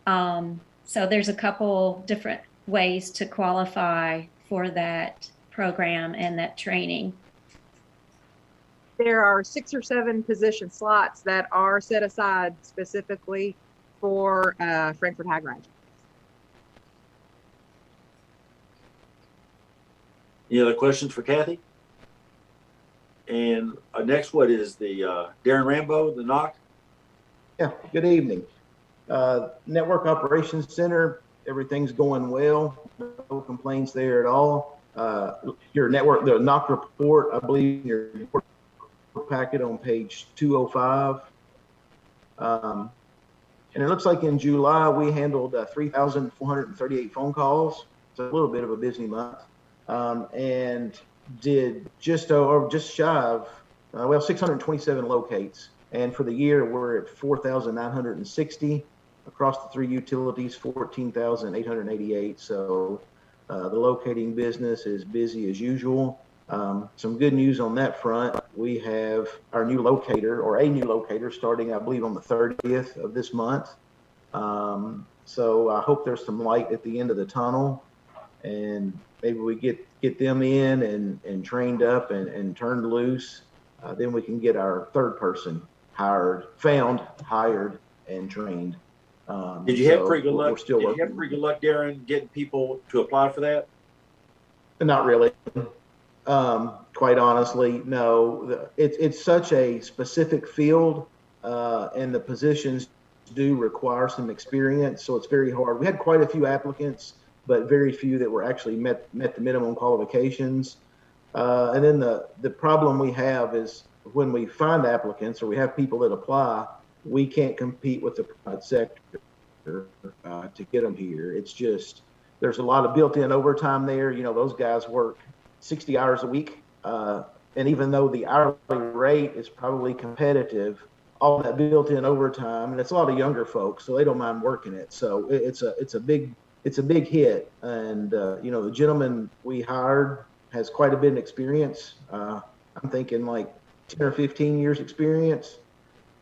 D: So there's a couple different ways to qualify for that program and that training.
O: There are 6 or 7 position slots that are set aside specifically for Frankfurt High graduates.
A: Any other questions for Kathy? And next, what is the Darren Rambo, the NOC?
P: Yeah, good evening. Network Operations Center, everything's going well. No complaints there at all. Your network, the NOC report, I believe your report packet on page 205. And it looks like in July, we handled 3,438 phone calls. It's a little bit of a busy month. And did just shy of, 627 locates. And for the year, we're at 4,960 across the 3 utilities, 14,888. So the locating business is busy as usual. Some good news on that front. We have our new locator, or a new locator, starting, I believe, on the 30th of this month. So I hope there's some light at the end of the tunnel, and maybe we get them in and trained up and turned loose. Then we can get our third person hired, and trained.
A: Did you have pretty good luck? Did you have pretty good luck, Darren, getting people to apply for that?
P: Not really. Quite honestly, no. It's such a specific field, and the positions do require some experience, so it's very hard. We had quite a few applicants, but very few that were actually met the minimum qualifications. And then the problem we have is when we find applicants or we have people that apply, we can't compete with the private sector to get them here. It's just, there's a lot of built-in overtime there. Those guys work 60 hours a week. And even though the hourly rate is probably competitive, all that built-in overtime, and it's a lot of younger folks, so they don't mind working it. So it's a big it's a big hit. And, you know, the gentleman we hired has quite a bit of experience. I'm thinking like 10 or 15 years experience.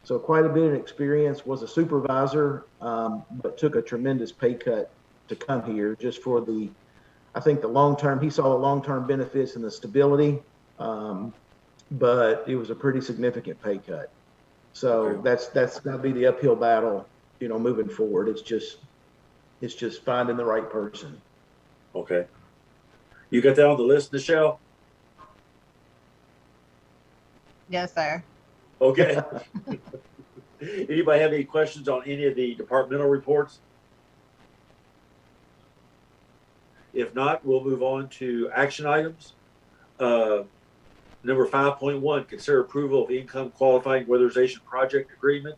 P: So quite a bit of experience, was a supervisor, but took a tremendous pay cut to come here just for the, I think the long-term, he saw the long-term benefits and the stability, but it was a pretty significant pay cut. So that's going to be the uphill battle, you know, moving forward. It's just finding the right person.
A: Okay. You got that on the list, Michelle?
Q: Yes, sir.
A: Okay. Anybody have any questions on any of the departmental reports? If not, we'll move on to action items. Number 5.1, consider approval of income qualifying weatherization project agreement.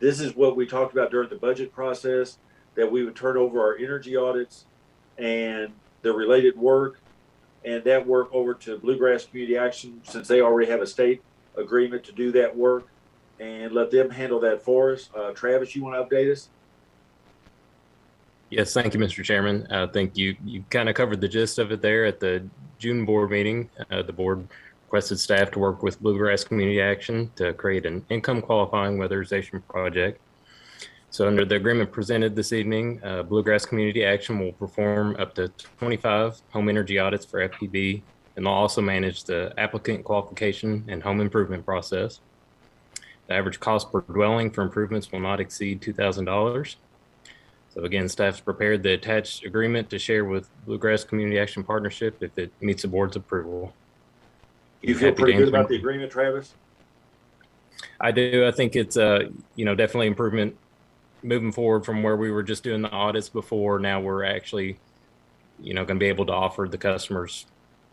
A: This is what we talked about during the budget process, that we would turn over our energy audits and the related work, and that work over to Bluegrass Community Action, since they already have a state agreement to do that work, and let them handle that for us. Travis, you want to update us?
I: Yes, thank you, Mr. Chairman. I think you kind of covered the gist of it there at the June board meeting. The board requested staff to work with Bluegrass Community Action to create an income qualifying weatherization project. So under the agreement presented this evening, Bluegrass Community Action will perform up to 25 home energy audits for FPB, and they'll also manage the applicant qualification and home improvement process. The average cost per dwelling for improvements will not exceed $2,000. So again, staff's prepared the attached agreement to share with Bluegrass Community Action Partnership if it meets the board's approval.
A: You feel pretty good about the agreement, Travis?
I: I do. I think it's definitely improvement moving forward from where we were just doing the audits before. Now we're actually, going to be able to offer the customers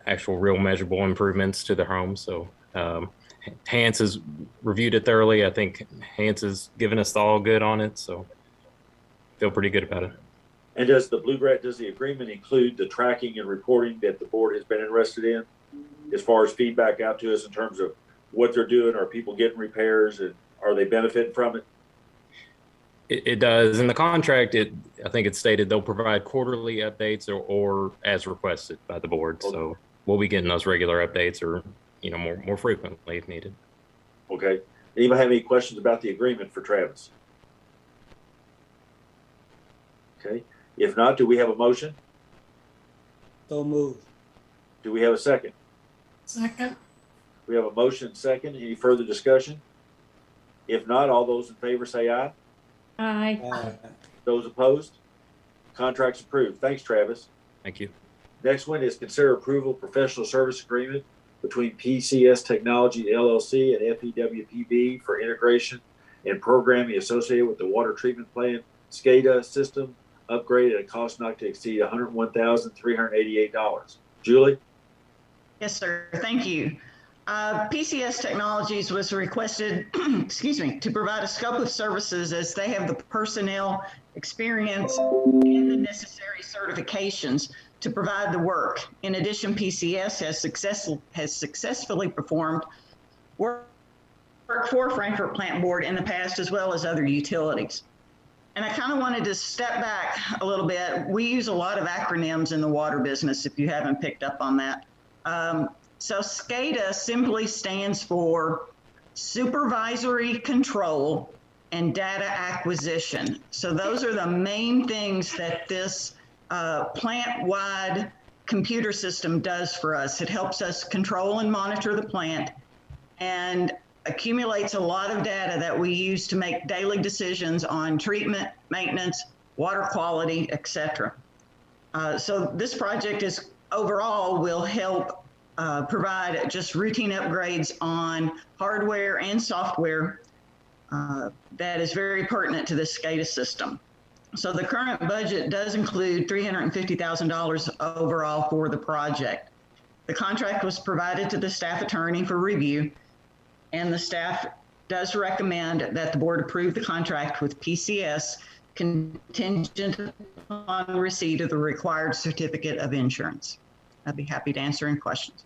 I: actual real measurable improvements to their homes. So Hans has reviewed it thoroughly. I think Hans has given us all good on it. So feel pretty good about it.
A: And does the agreement include the tracking and reporting that the board has been interested in, as far as feedback out to us in terms of what they're doing? Are people getting repairs, and are they benefiting from it?
I: It does. In the contract, I think it's stated they'll provide quarterly updates or as requested by the board. Okay. So we'll be getting those regular updates, or more frequently if needed.
A: Okay. Anybody have any questions about the agreement for Travis? Okay. If not, do we have a motion?
F: So moved.
A: Do we have a second?
M: Second.
A: We have a motion second. Any further discussion? If not, all those in favor say aye.
D: Aye.
A: Those opposed? Contract's approved. Thanks, Travis.
I: Thank you.
A: Next one is consider approval of professional service agreement between PCS Technology LLC and FEWPB for integration and programming associated with the water treatment plant SCADA system upgrade at a cost not to exceed $101,388. Julie?
L: Yes, sir. Thank you. PCS Technologies was requested, to provide a scope of services as they have the personnel, experience, and the necessary certifications to provide the work. In addition, PCS has successfully performed work for Frankfurt Plant Board in the past, as well as other utilities. And I kind of wanted to step back a little bit. We use a lot of acronyms in the water business, if you haven't picked up on that. So SCADA simply stands for Supervisory Control and Data Acquisition. So those are the main things that this plant-wide computer system does for us. It helps us control and monitor the plant and accumulates a lot of data that we use to make daily decisions on treatment, maintenance, water quality, etc. So this project overall will help provide just routine upgrades on hardware and software that is very pertinent to this SCADA system. So the current budget does include $350,000 overall for the project. The contract was provided to the staff attorney for review, and the staff does recommend that the board approve the contract with PCS contingent upon receipt of the required certificate of insurance. I'd be happy to answer any questions.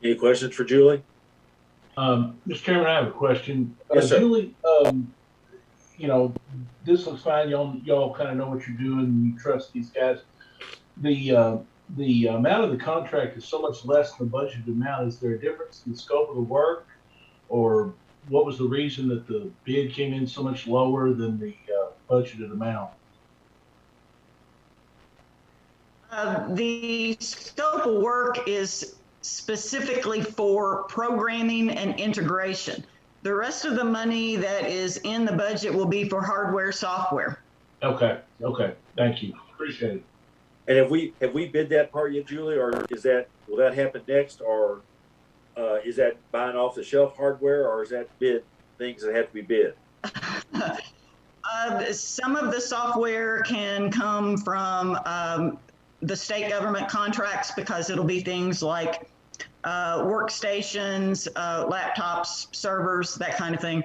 A: Any questions for Julie?
C: Mr. Chairman, I have a question.
A: Yes, sir.
C: Julie, you know, this looks fine. Y'all kind of know what you're doing. And you trust these guys. The amount of the contract is so much less than the budgeted amount. Is there a difference in the scope of the work, or what was the reason that the bid came in so much lower than the budgeted amount?
L: The scope of work is specifically for programming and integration. The rest of the money that is in the budget will be for hardware, software.
C: Okay. Thank you. Appreciate it.
A: And have we bid that part yet, Julie, or will that happen next, or is that buying off the shelf hardware, or is that bid things that have to be bid?
L: Some of the software can come from the state government contracts, because it'll be things like workstations, laptops, servers, that kind of thing.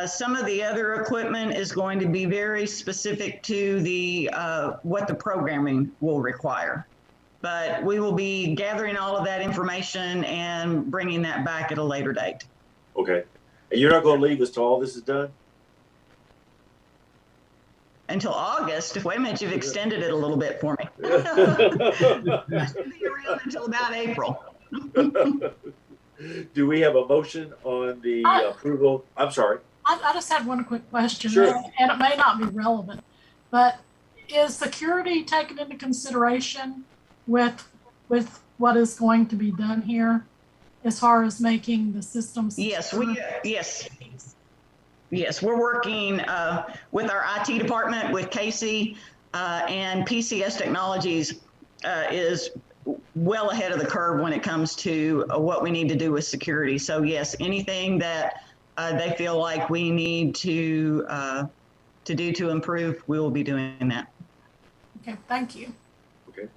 L: Some of the other equipment is going to be very specific to the what the programming will require. But we will be gathering all of that information and bringing that back at a later date.
A: Okay. And you're not going to leave us till all this is done?
L: Until August. Wait a minute, you've extended it a little bit for me. I should be around until about April.
A: Do we have a motion on the approval? I'm sorry.
M: I just had one quick question,
A: Sure.
M: and it may not be relevant, but is security taken into consideration with what is going to be done here as far as making the system secure?
L: Yes, we're working with our IT department, with Casey, and PCS Technologies is well ahead of the curve when it comes to what we need to do with security. So yes, anything that they feel like we need to do to improve, we will be doing that.
M: Okay, thank you.
A: Okay.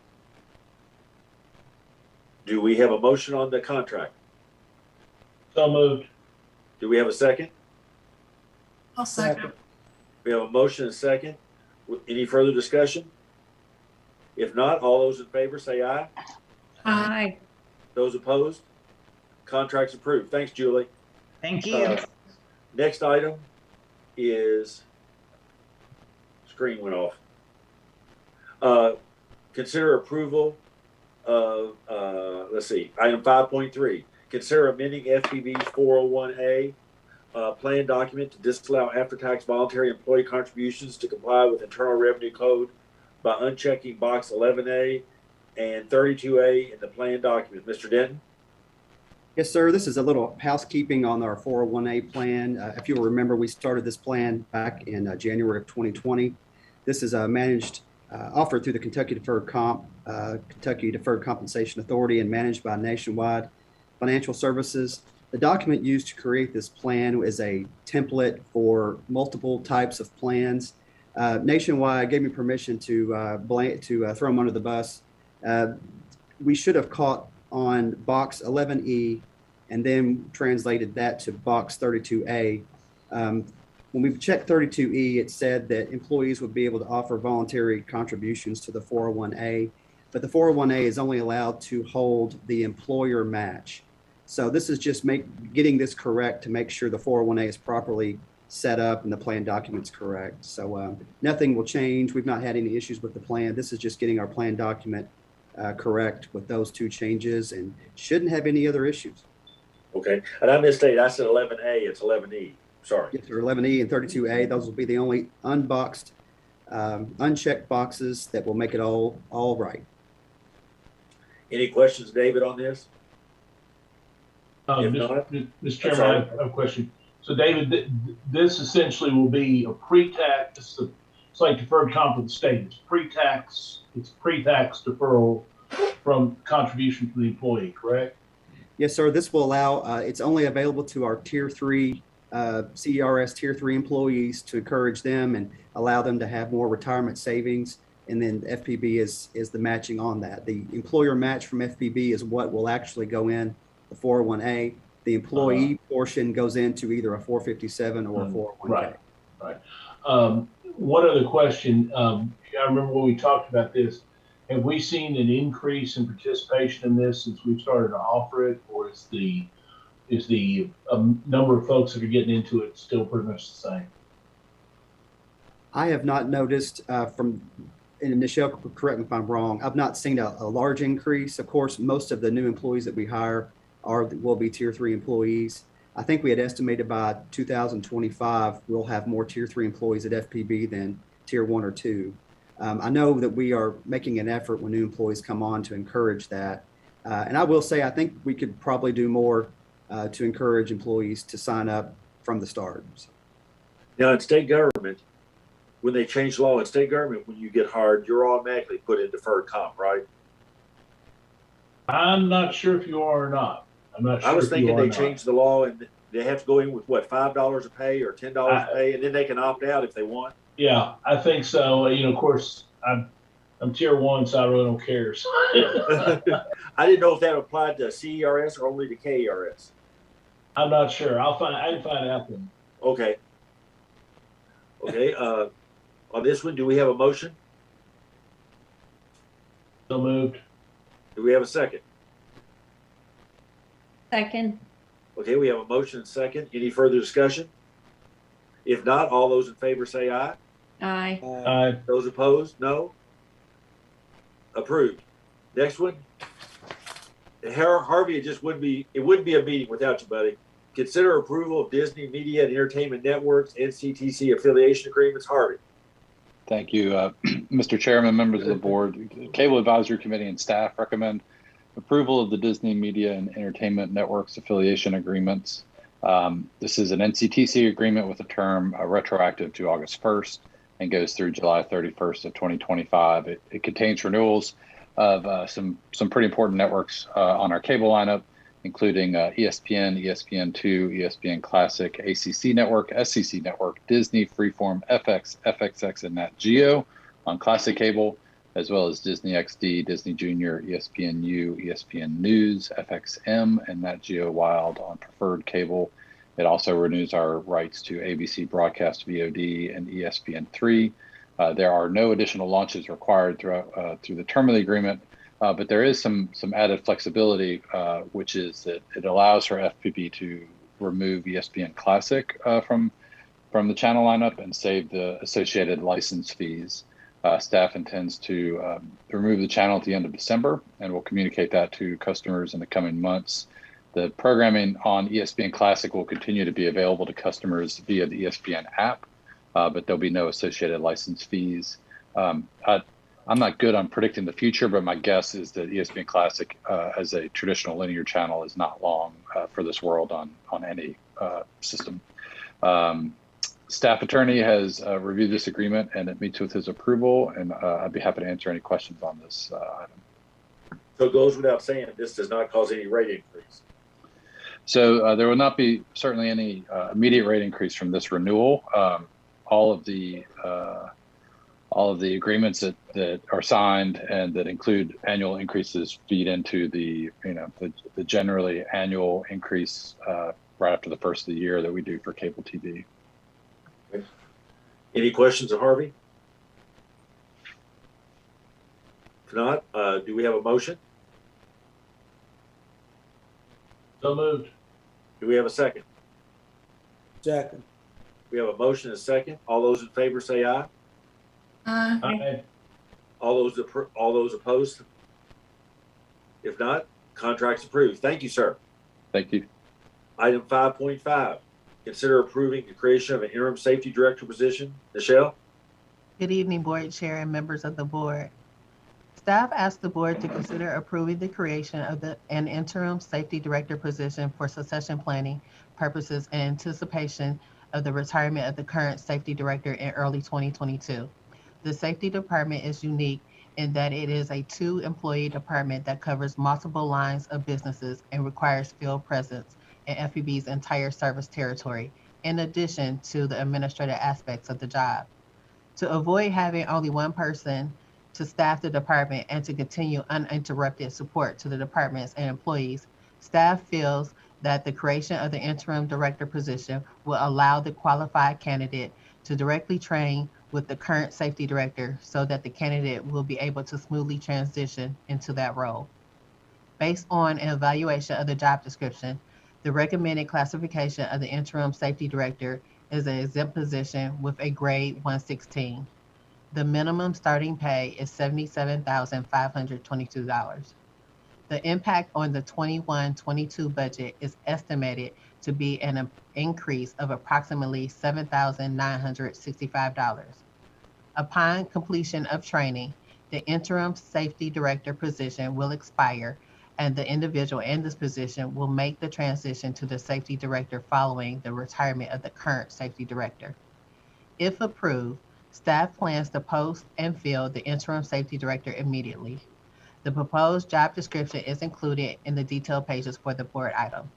A: Do we have a motion on the contract?
C: So moved.
A: Do we have a second?
M: I'll second.
A: We have a motion and a second. Any further discussion? If not, all those in favor say aye.
D: Aye.
A: Those opposed? Contract's approved. Thanks, Julie.
L: Thank you.
A: Next item is, screen went off. Consider approval of, let's see, item 5.3. Consider amending FPB's 401A plan document to disallow after-tax voluntary employee contributions to comply with Internal Revenue Code by unchecking box 11A and 32A in the plan document. Mr. Denton?
E: Yes, sir. This is a little housekeeping on our 401A plan. If you'll remember, we started this plan back in January of 2020. This is offered through the Kentucky Deferred Compensation Authority and managed by Nationwide Financial Services. The document used to create this plan is a template for multiple types of plans. Nationwide gave me permission to throw them under the bus. We should have caught on box 11E and then translated that to box 32A. When we checked 32E, it said that employees would be able to offer voluntary contributions to the 401A, but the 401A is only allowed to hold the employer match. So this is just getting this correct to make sure the 401A is properly set up and the plan document's correct. So nothing will change. We've not had any issues with the plan. This is just getting our plan document correct with those two changes and shouldn't have any other issues.
A: Okay. And I misstated. I said 11A. It's 11E. Sorry.
E: Yes, sir. 11E and 32A. Those will be the only unboxed, unchecked boxes that will make it all right.
A: Any questions, David, on this?
C: Mr. Chairman, I have a question. So, David, this essentially will be a pre-tax. It's like deferred comp with the state. It's pre-tax. It's pre-tax deferral from contribution from the employee, correct?
E: Yes, sir. This will allow. It's only available to our Tier 3 CERS Tier 3 employees to encourage them and allow them to have more retirement savings. And then FPB is the matching on that. The employer match from FPB is what will actually go in the 401A. The employee portion goes into either a 457 or a 401K.
C: Right. One other question. I remember when we talked about this. Have we seen an increase in participation in this since we've started to offer it, or is the number of folks that are getting into it still pretty much the same?
E: I have not noticed and Michelle, correct me if I'm wrong, I've not seen a large increase. Of course, most of the new employees that we hire will be Tier 3 employees. I think we had estimated by 2025, we'll have more Tier 3 employees at FPB than Tier 1 or 2. I know that we are making an effort when new employees come on to encourage that. And I will say, I think we could probably do more to encourage employees to sign up from the start.
A: Now, in state government, when they change the law in state government, when you get hired, you're automatically put in deferred comp, right?
C: I'm not sure if you are or not. I'm not sure.
A: I was
C: if you
A: thinking
C: are or
A: they
C: not.
A: changed the law and they have to go in with what, $5 a pay or $10 a pay, and then they can opt out if they want.
C: Yeah, I think so. You know, of course, I'm Tier 1, so I really don't care. So.
A: I didn't know if that applied to CERS or only to KERS.
C: I'm not sure. I can find out then.
A: Okay. Okay. On this one, do we have a motion?
C: So moved.
A: Do we have a second?
D: Second.
A: Okay, we have a motion and second. Any further discussion? If not, all those in favor say aye.
D: Aye.
C: Aye.
A: Those opposed, no. Approved. Next one. Harvey, it wouldn't be a meeting without you, buddy. Consider approval of Disney Media and Entertainment Networks NCTC affiliation agreements. Harvey.
R: Thank you, Mr. Chairman, members of the board. Cable Advisory Committee and staff recommend approval of the Disney Media and Entertainment Networks affiliation agreements. This is an NCTC agreement with a term retroactive to August 1st and goes through July 31st of 2025. It contains renewals of some pretty important networks on our cable lineup, including ESPN, ESPN2, ESPN Classic, ACC Network, SCC Network, Disney, Freeform, FX, FXX, and Nat Geo on Classic Cable, as well as Disney XD, Disney Junior, ESPNU, ESPN News, FXM, and Nat Geo Wild on Preferred Cable. It also renews our rights to ABC Broadcast VOD and ESPN3. There are no additional launches required through the term of the agreement, but there is some added flexibility, which is that it allows for FPB to remove ESPN Classic from the channel lineup and save the associated license fees. Staff intends to remove the channel at the end of December, and we'll communicate that to customers in the coming months. The programming on ESPN Classic will continue to be available to customers via the ESPN app, but there'll be no associated license fees. I'm not good on predicting the future, but my guess is that ESPN Classic, as a traditional linear channel, is not long for this world on any system. Staff attorney has reviewed this agreement and it meets with his approval, and I'd be happy to answer any questions on this item.
A: So it goes without saying, this does not cause any rate increase.
R: So there will not be certainly any immediate rate increase from this renewal. All of the agreements that are signed and that include annual increases feed into the generally annual increase right after the first of the year that we do for cable TV.
A: Okay. Any questions of Harvey? If not, do we have a motion?
C: So moved.
A: Do we have a second?
F: Second.
A: We have a motion and a second. All those in favor say aye.
C: Aye.
A: All those opposed? If not, contract's approved. Thank you, sir.
R: Thank you.
A: Item 5.5, consider approving the creation of an interim safety director position. Michelle?
Q: Good evening, board chair and members of the board. Staff asked the board to consider approving the creation of an interim safety director position for succession planning purposes in anticipation of the retirement of the current safety director in early 2022. The safety department is unique in that it is a 2-employee department that covers multiple lines of businesses and requires field presence in FPB's entire service territory, in addition to the administrative aspects of the job. To avoid having only one person to staff the department and to continue uninterrupted support to the departments and employees, staff feels that the creation of the interim director position will allow the qualified candidate to directly train with the current safety director so that the candidate will be able to smoothly transition into that role. Based on an evaluation of the job description, the recommended classification of the interim safety director is an exempt position with a grade 116. The minimum starting pay is $77,522. The impact on the 21-22 budget is estimated to be an increase of approximately $7,965. Upon completion of training, the interim safety director position will expire, and the individual in this position will make the transition to the safety director following the retirement of the current safety director. If approved, staff plans to post and fill the interim safety director immediately. The proposed job description is included in the detailed pages for the board item.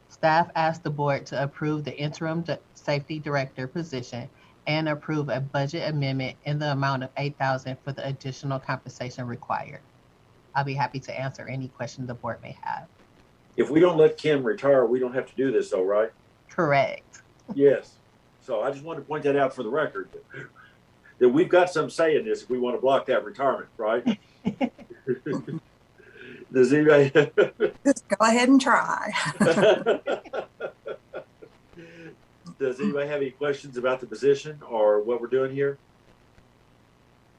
Q: Staff asked the board to approve the interim safety director position and approve a budget amendment in the amount of $8,000 for the additional compensation required. I'll be happy to answer any questions the board may have.
A: If we don't let Kim retire, we don't have to do this though, right?
Q: Correct.
A: Yes. So I just wanted to point that out for the record, that we've got some say in this if we want to block that retirement, right? Does anybody?
S: Just go ahead and try.
A: Does anybody have any questions about the position or what we're doing here?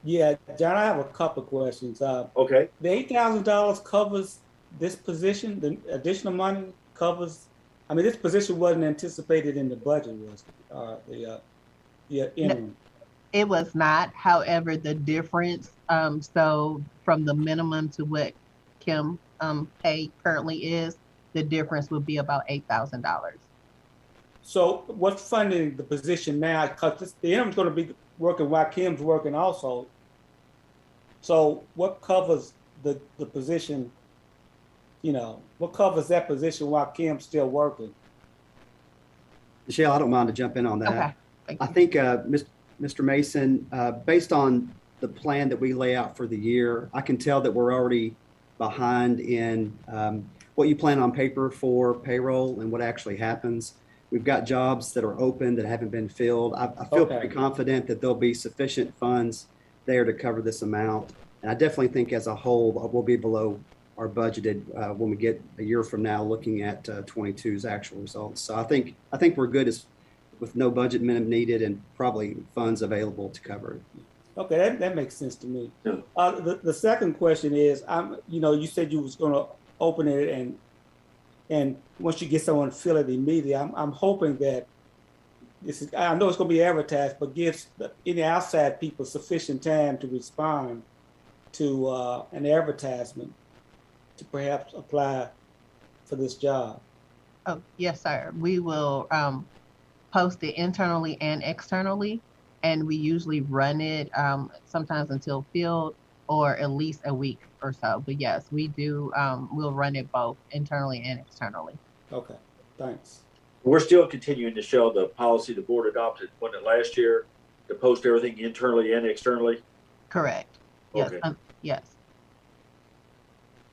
F: Yeah, John, I have a couple of questions.
A: Okay.
F: The $8,000 covers this position. The additional money covers. I mean, this position wasn't anticipated in the budget, was it? The interim.
Q: It was not. However, the difference, so from the minimum to what Kim pay currently is, the difference would be about $8,000.
F: So what's funding the position now? Because the interim's going to be working while Kim's working also. So what covers the position, you know, what covers that position while Kim's still working?
E: Michelle, I don't mind to jump in on that.
Q: Okay.
E: I think, Mr. Mason, based on the plan that we lay out for the year, I can tell that we're already behind in what you plan on paper for payroll and what actually happens. We've got jobs that are open that haven't been filled. I feel pretty confident that there'll be sufficient funds there to cover this amount. And I definitely think as a whole, we'll be below our budgeted when we get a year from now looking at 22's actual results. So I think we're good with no budget minimum needed and probably funds available to cover it.
F: Okay, that makes sense to me.
A: Yeah.
F: The second question is, you said you was going to open it and once you get someone to fill it immediately, I'm hoping that I know it's going to be advertised, but gives any outside people sufficient time to respond to an advertisement to perhaps apply for this job.
Q: Oh, yes, sir. We will post it internally and externally, and we usually run it sometimes until filled or at least a week or so. But yes, we do. We'll run it both internally and externally.
F: Okay, thanks.
A: We're still continuing to show the policy the board adopted, wasn't it last year, to post everything internally and externally?
Q: Correct. Yes.
A: Okay.
Q: Yes.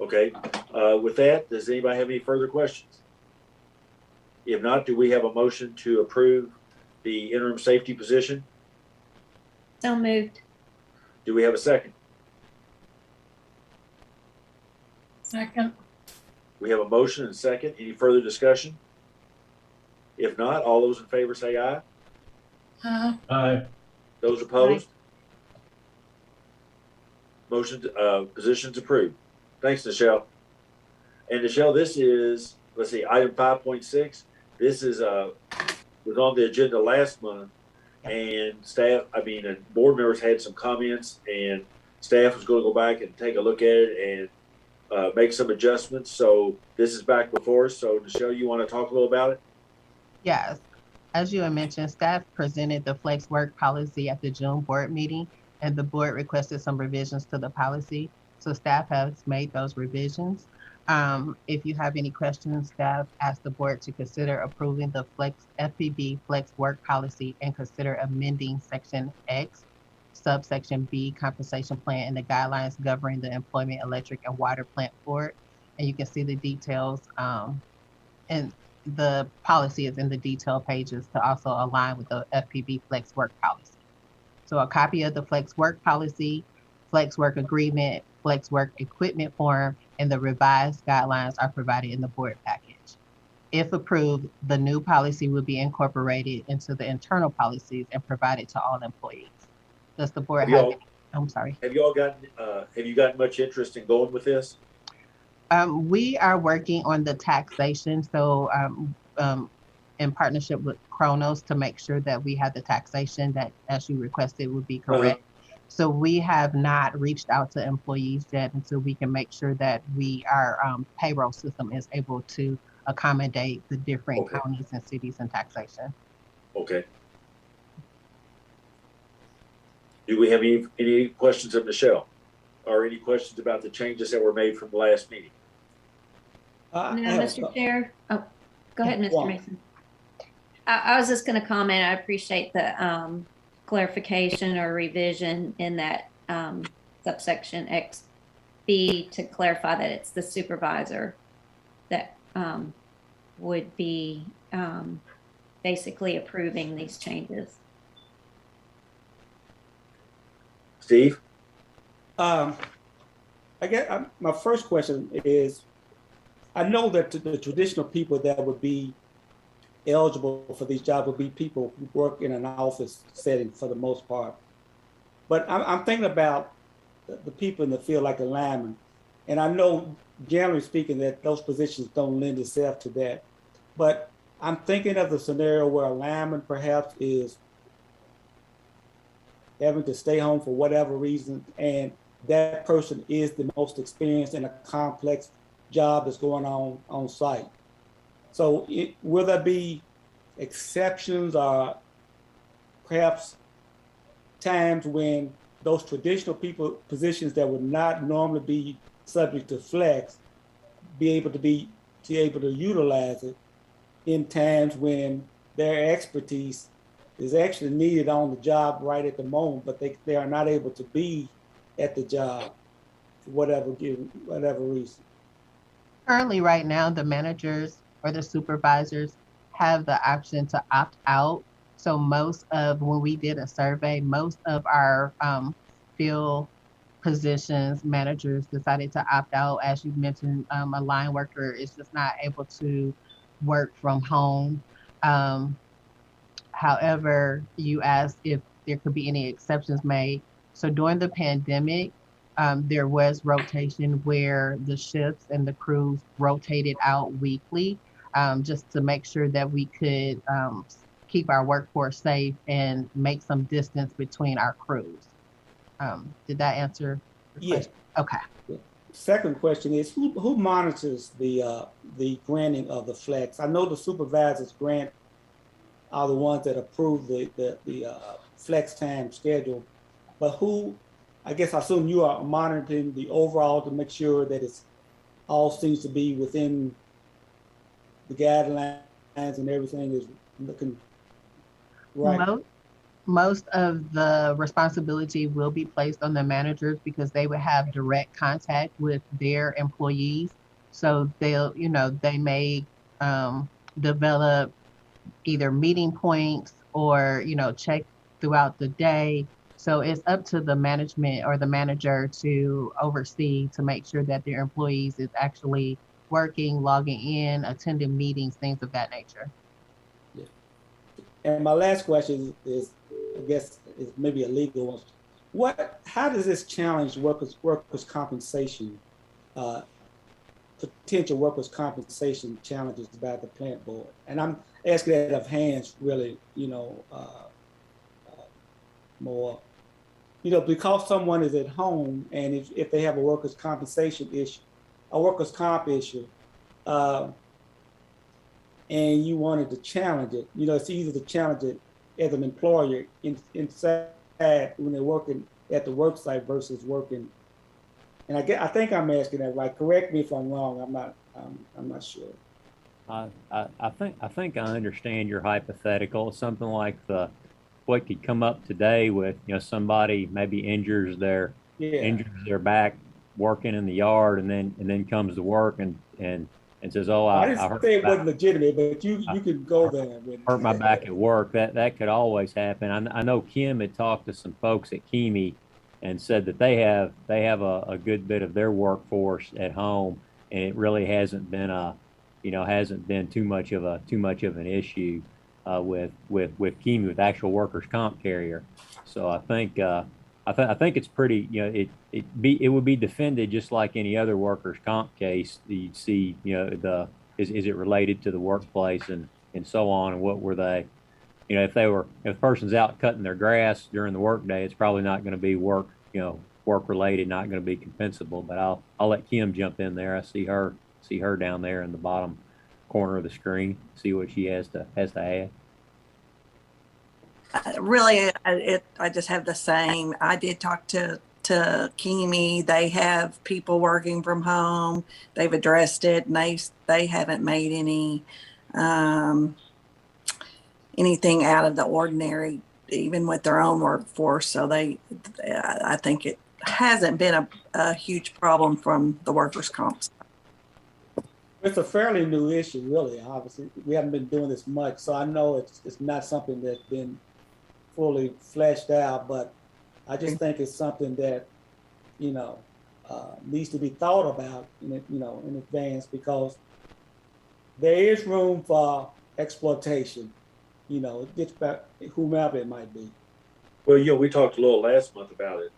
A: Okay. With that, does anybody have any further questions? If not, do we have a motion to approve the interim safety position?
D: So moved.
A: Do we have a second?
M: Second.
A: We have a motion and a second. Any further discussion? If not, all those in favor say aye.
C: Aye.
A: Those opposed? Motion, position's approved. Thanks, Nichelle. And Nichelle, this is, let's see, item 5.6. This is, was on the agenda last month, and board members had some comments, and staff was going to go back and take a look at it and make some adjustments. So this is back before us. So Nichelle, you want to talk a little about it?
Q: Yes. As you had mentioned, staff presented the flex work policy at the June board meeting, and the board requested some revisions to the policy. So staff has made those revisions. If you have any questions, staff asked the board to consider approving the FPB flex work policy and consider amending section X, subsection B compensation plan and the guidelines governing the employment electric and water plant board. And you can see the details and the policy is in the detail pages to also align with the FPB flex work policy. So a copy of the flex work policy, flex work agreement, flex work equipment form, and the revised guidelines are provided in the board package. If approved, the new policy will be incorporated into the internal policies and provided to all employees. Does the board have? I'm sorry.
A: Have you all gotten? Have you gotten much interest in going with this?
Q: We are working on the taxation, so in partnership with Kronos to make sure that we have the taxation that, as you requested, would be correct. So we have not reached out to employees yet until we can make sure that our payroll system is able to accommodate the different counties and cities and taxation.
A: Okay. Do we have any questions of Michelle, or any questions about the changes that were made from the last meeting?
D: No, Mr. Chair. Oh, go ahead, Mr. Mason. I was just going to comment. I appreciate the clarification or revision in that subsection XB to clarify that it's the supervisor that would be basically approving these changes.
A: Steve?
F: I guess my first question is, I know that the traditional people that would be eligible for these jobs would be people who work in an office setting for the most part. But I'm thinking about the people in the field like a lineman. And I know, generally speaking, that those positions don't lend itself to that. But I'm thinking of the scenario where a lineman perhaps is having to stay home for whatever reason, and that person is the most experienced in a complex job that's going on site. So will there be exceptions or perhaps times when those traditional positions that would not normally be subject to flex be able to utilize it in times when their expertise is actually needed on the job right at the moment, but they are not able to be at the job for whatever reason?
Q: Currently, right now, the managers or the supervisors have the option to opt out. So when we did a survey, most of our field positions, managers decided to opt out. As you mentioned, a line worker is just not able to work from home. However, you asked if there could be any exceptions made. So during the pandemic, there was rotation where the shifts and the crews rotated out weekly, just to make sure that we could keep our workforce safe and make some distance between our crews. Did that answer your question? Okay.
F: Second question is, who monitors the granting of the flex? I know the supervisors grant are the ones that approve the flex time schedule, but who, I guess I assume you are monitoring the overall to make sure that it's all seems to be within the guidelines and everything is looking right.
Q: Most of the responsibility will be placed on the managers because they would have direct contact with their employees. So they may develop either meeting points or, check throughout the day. So it's up to the management or the manager to oversee to make sure that their employees is actually working, logging in, attending meetings, things of that nature.
F: Yeah. And my last question is, I guess, is maybe a legal one. How does this challenge workers' compensation, potential workers' compensation challenges by the plant board? And I'm asking that of Hans, really, more, because someone is at home and if they have a workers' compensation issue, a workers' comp issue, and you wanted to challenge it, it's easy to challenge it as an employer inside when they're working at the work site versus working. And I think I'm asking that right. Correct me if I'm wrong. I'm not sure.
T: I think I understand your hypothetical. Something like what could come up today with somebody maybe injures their back working in the yard and then comes to work and says, "Oh, I
F: didn't say it wasn't legitimate, but you could go there.
T: Hurt my back at work." That could always happen. I know Kim had talked to some folks at Kimi and said that they have a good bit of their workforce at home, and it really hasn't been a hasn't been too much of an issue with Kimi, with actual workers' comp carrier. So I think I think it's pretty, it would be defended just like any other workers' comp case. You'd see, is it related to the workplace and so on, and what were they, if the person's out cutting their grass during the workday, it's probably not going to be work related, not going to be compensable. But I'll let Kim jump in there. I see her down there in the bottom corner of the screen. See what she has to add.
S: Really, I just have the same. I did talk to Kimi. They have people working from home. They've addressed it, and they haven't made anything out of the ordinary, even with their own workforce. So I think it hasn't been a huge problem from the workers' comp.
F: It's a fairly new issue, really. Obviously, we haven't been doing this much, so I know it's not something that's been fully fleshed out, but I just think it's something that needs to be thought about in advance, because there is room for exploitation. It gets back whomever it might be.
A: Well, we talked a little last month about it.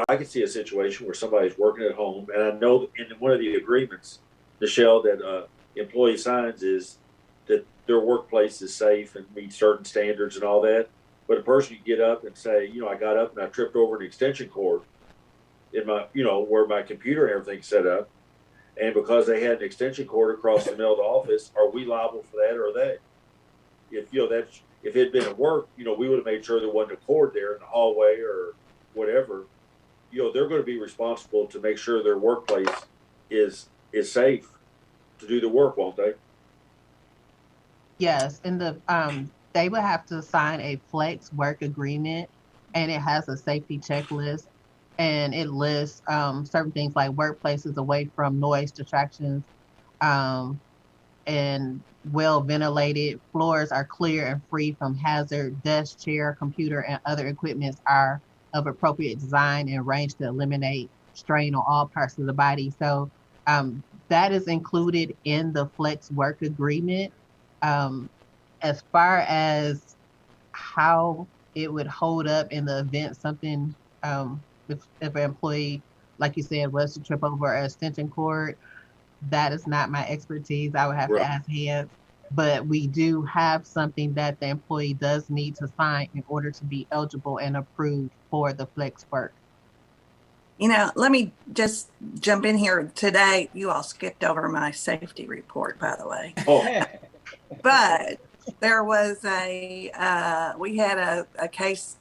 A: I can see a situation where somebody's working at home, and I know in one of the agreements, Michelle, that employee signs is that their workplace is safe and meets certain standards and all that. But a person can get up and say, I got up and I tripped over an extension cord in my, where my computer and everything's set up. And because they had an extension cord across the middle of the office, are we liable for that, or are they? If if it had been at work, we would have made sure there wasn't a cord there in the hallway or whatever. They're going to be responsible to make sure their workplace is safe to do the work, won't they?
Q: Yes, and they would have to sign a flex work agreement, and it has a safety checklist, and it lists certain things like workplaces away from noise distractions, and well ventilated, floors are clear and free from hazard, desk, chair, computer, and other equipment are of appropriate design and range to eliminate strain on all parts of the body. So that is included in the flex work agreement. As far as how it would hold up in the event something, if an employee, like you said, was to trip over an extension cord, that is not my expertise. I would have to ask Hans. But we do have something that the employee does need to sign in order to be eligible and approved for the flex work.
S: Let me just jump in here. Today, you all skipped over my safety report, by the way.
A: Oh.
S: But there was we had a case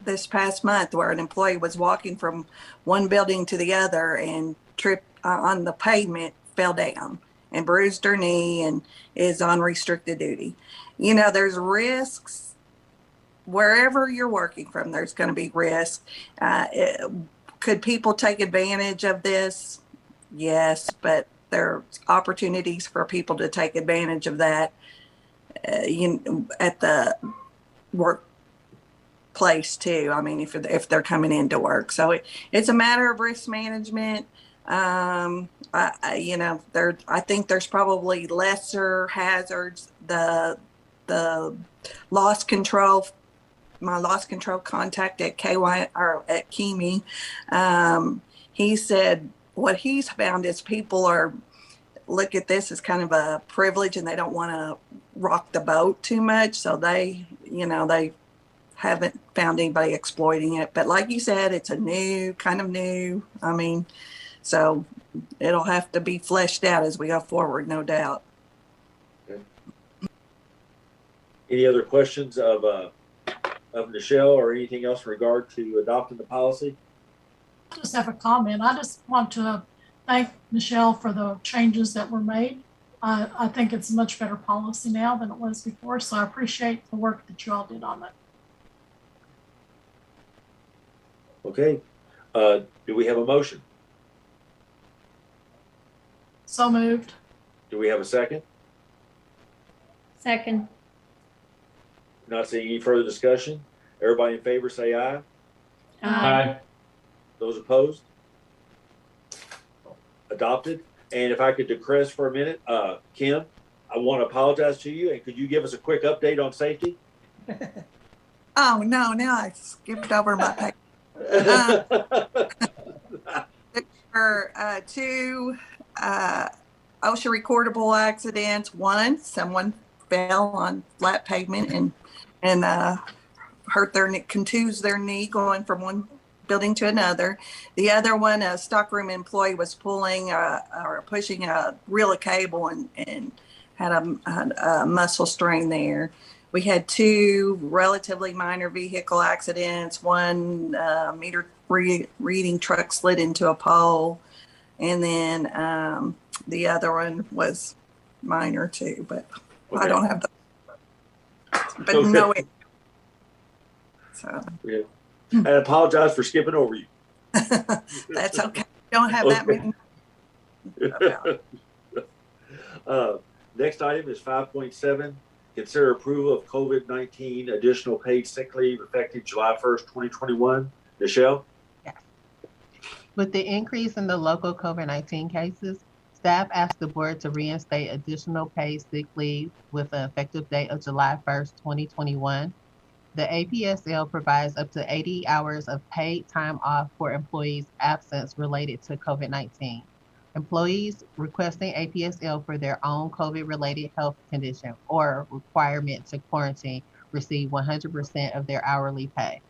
S: this past month where an employee was walking from one building to the other and tripped on the pavement, fell down and bruised her knee and is on restricted duty. There's risks wherever you're working from. There's going to be risks. Could people take advantage of this? Yes, but there's opportunities for people to take advantage of that at the workplace too. I mean, if they're coming into work. So it's a matter of risk management. I think there's probably lesser hazards. The loss control, my loss control contact at at Kimi, he said what he's found is people look at this as kind of a privilege, and they don't want to rock the boat too much. So they haven't found anybody exploiting it. But like you said, it's kind of new. I mean, so it'll have to be fleshed out as we go forward, no doubt.
A: Okay. Any other questions of Michelle or anything else in regard to adopting the policy?
M: I just have a comment. I just want to thank Michelle for the changes that were made. I think it's a much better policy now than it was before, so I appreciate the work that you all did on it.
A: Okay. Do we have a motion?
M: So moved.
A: Do we have a second?
D: Second.
A: Not seeing any further discussion. Everybody in favor say aye.
C: Aye.
A: Those opposed? Adopted. And if I could digress for a minute, Kim, I want to apologize to you. And could you give us a quick update on safety?
S: Oh, no, now I skipped over my page. There were two OSHA recordable accidents. One, someone fell on flat pavement and hurt contused their knee going from one building to another. The other one, a stockroom employee was pulling or pushing a reel of cable and had a muscle strain there. We had two relatively minor vehicle accidents. One meter reading truck slid into a pole, and then the other one was minor too, but okay. I don't have the. But okay. No, so.
A: Yeah. I apologize for skipping over you.
S: That's okay. Don't have that many.
A: Next item is 5.7. Consider approval of COVID-19 additional paid sick leave effective July 1st, 2021. Michelle?
Q: Yes. With the increase in the local COVID-19 cases, staff asked the board to reinstate additional paid sick leave with an effective date of July 1st, 2021. The APSL provides up to 80 hours of paid time off for employees' absence related to COVID-19. Employees requesting APSL for their own COVID-related health condition or requirement to quarantine receive 100% of their hourly pay.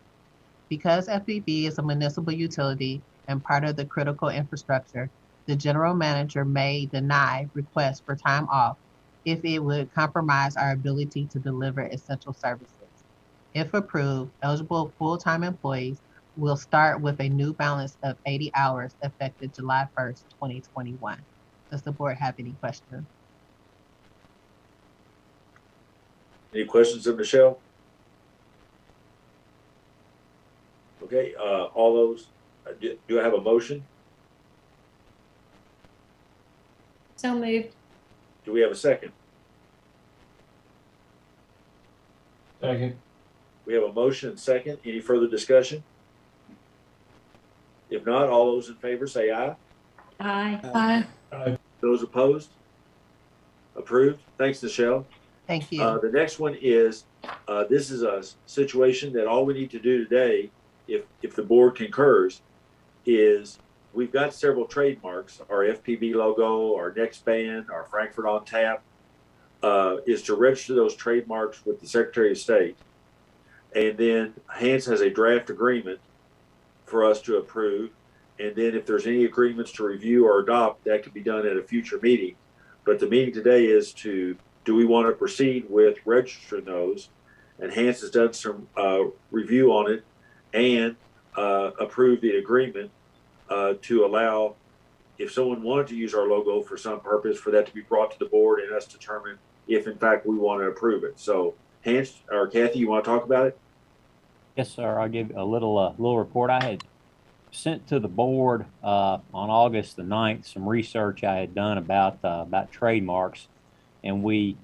Q: Because FPB is a municipal utility and part of the critical infrastructure, the general manager may deny requests for time off if it would compromise our ability to deliver essential services. If approved, eligible full-time employees will start with a new balance of 80 hours effective July 1st, 2021. Does the board have any questions?
A: Any questions of Michelle? Okay, all those, do I have a motion?
D: So moved.
A: Do we have a second?
C: Second.
A: We have a motion and second. Any further discussion? If not, all those in favor say aye.
D: Aye.
C: Aye.
A: Those opposed? Approved. Thanks, Michelle.
Q: Thank you.
A: The next one is, this is a situation that all we need to do today, if the board concurs, is we've got several trademarks, our FPB logo, our Next Band, our Frankfurt on Tap, is to register those trademarks with the Secretary of State. And then Hans has a draft agreement for us to approve. And then if there's any agreements to review or adopt, that could be done at a future meeting. But the meeting today is do we want to proceed with registering those? And Hans has done some review on it and approved the agreement to allow, if someone wanted to use our logo for some purpose, for that to be brought to the board and us determine if in fact we want to approve it. So Hans or Kathy, you want to talk about it?
T: Yes, sir. I'll give a little report. I had sent to the board on August the 9th some research I had done about trademarks, and we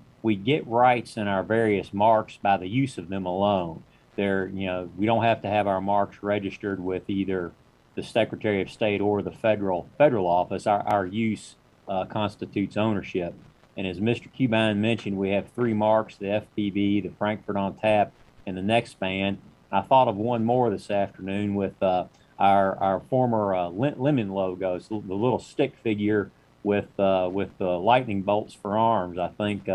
T: get rights in our various marks by the use of them alone. We don't have to have our marks registered with either the Secretary of State or the federal office. Our use constitutes ownership. And as Mr. Cubine mentioned, we have three marks: the FPB, the Frankfurt on Tap, and the Next Band. I thought of one more this afternoon with our former Lemon logos, the little stick figure with the lightning bolts for arms. I think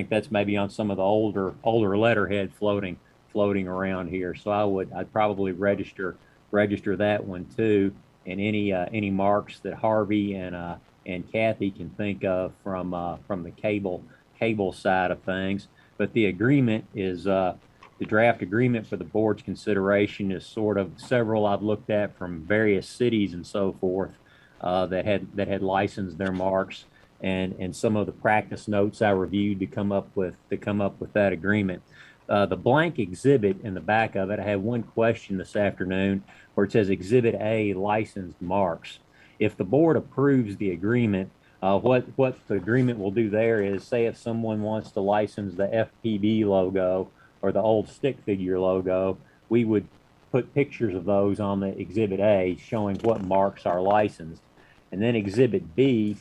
T: that's maybe on some of the older letterhead floating around here. So I'd probably register that one too, and any marks that Harvey and Kathy can think of from the cable side of things. But the agreement is the draft agreement for the board's consideration is sort of several I've looked at from various cities and so forth that had licensed their marks, and some of the practice notes I reviewed to come up with that agreement. The blank exhibit in the back of it, I had one question this afternoon where it says Exhibit A, licensed marks. If the board approves the agreement, what the agreement will do there is, say if someone wants to license the FPB logo or the old stick figure logo, we would put pictures of those on the Exhibit A showing what marks are licensed. And then Exhibit B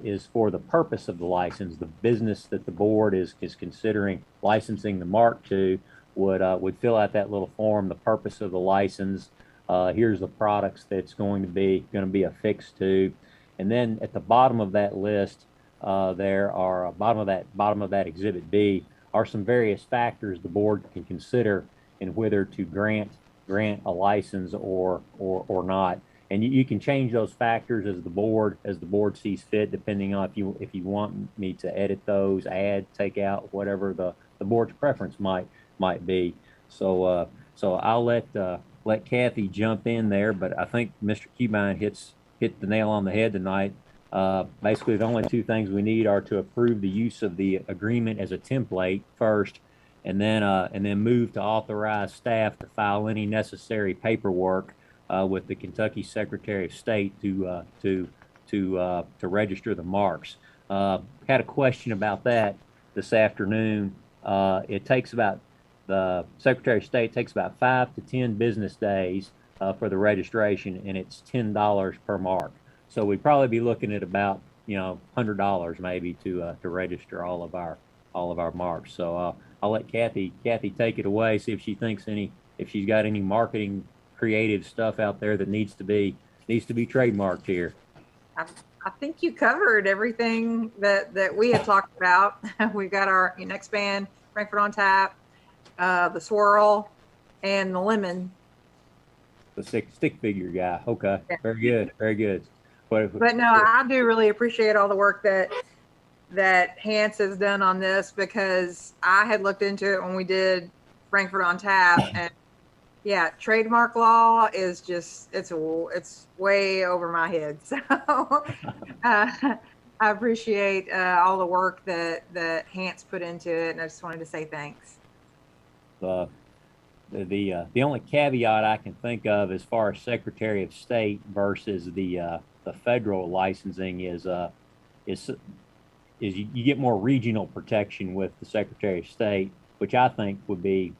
T: is for the purpose of the license. The business that the board is considering licensing the mark to would fill out that little form, the purpose of the license. Here's the products that's going to be affixed to, and then at the bottom of that list, there are bottom of that Exhibit B are some various factors the board can consider in whether to grant a license or not. And you can change those factors as the board sees fit, depending on if you want me to edit those, add, take out, whatever the board's preference might be. So I'll let Kathy jump in there, but I think Mr. Keybine hit the nail on the head tonight. Basically, the only two things we need are to approve the use of the agreement as a template first, and then move to authorize staff to file any necessary paperwork with the Kentucky Secretary of State to register the marks. Had a question about that this afternoon. The Secretary of State takes about 5 to 10 business days for the registration, and it's $10 per mark. So we'd probably be looking at about $100 maybe to register all of our marks. So I'll let Kathy take it away. See if she's got any marketing creative stuff out there that needs to be trademarked here.
O: I think you covered everything that we had talked about. We've got our next band, Frankfurt on Tap, the swirl, and the lemon.
T: The stick figure guy. Okay, yeah. Very good.
O: But no, I do really appreciate all the work that Hans has done on this, because I had looked into it when we did Frankfurt on Tap, and yeah, trademark law is just it's way over my head. So I appreciate all the work that Hans put into it, and I just wanted to say thanks.
T: The only caveat I can think of as far as Secretary of State versus the federal licensing is you get more regional protection with the Secretary of State, which I think would be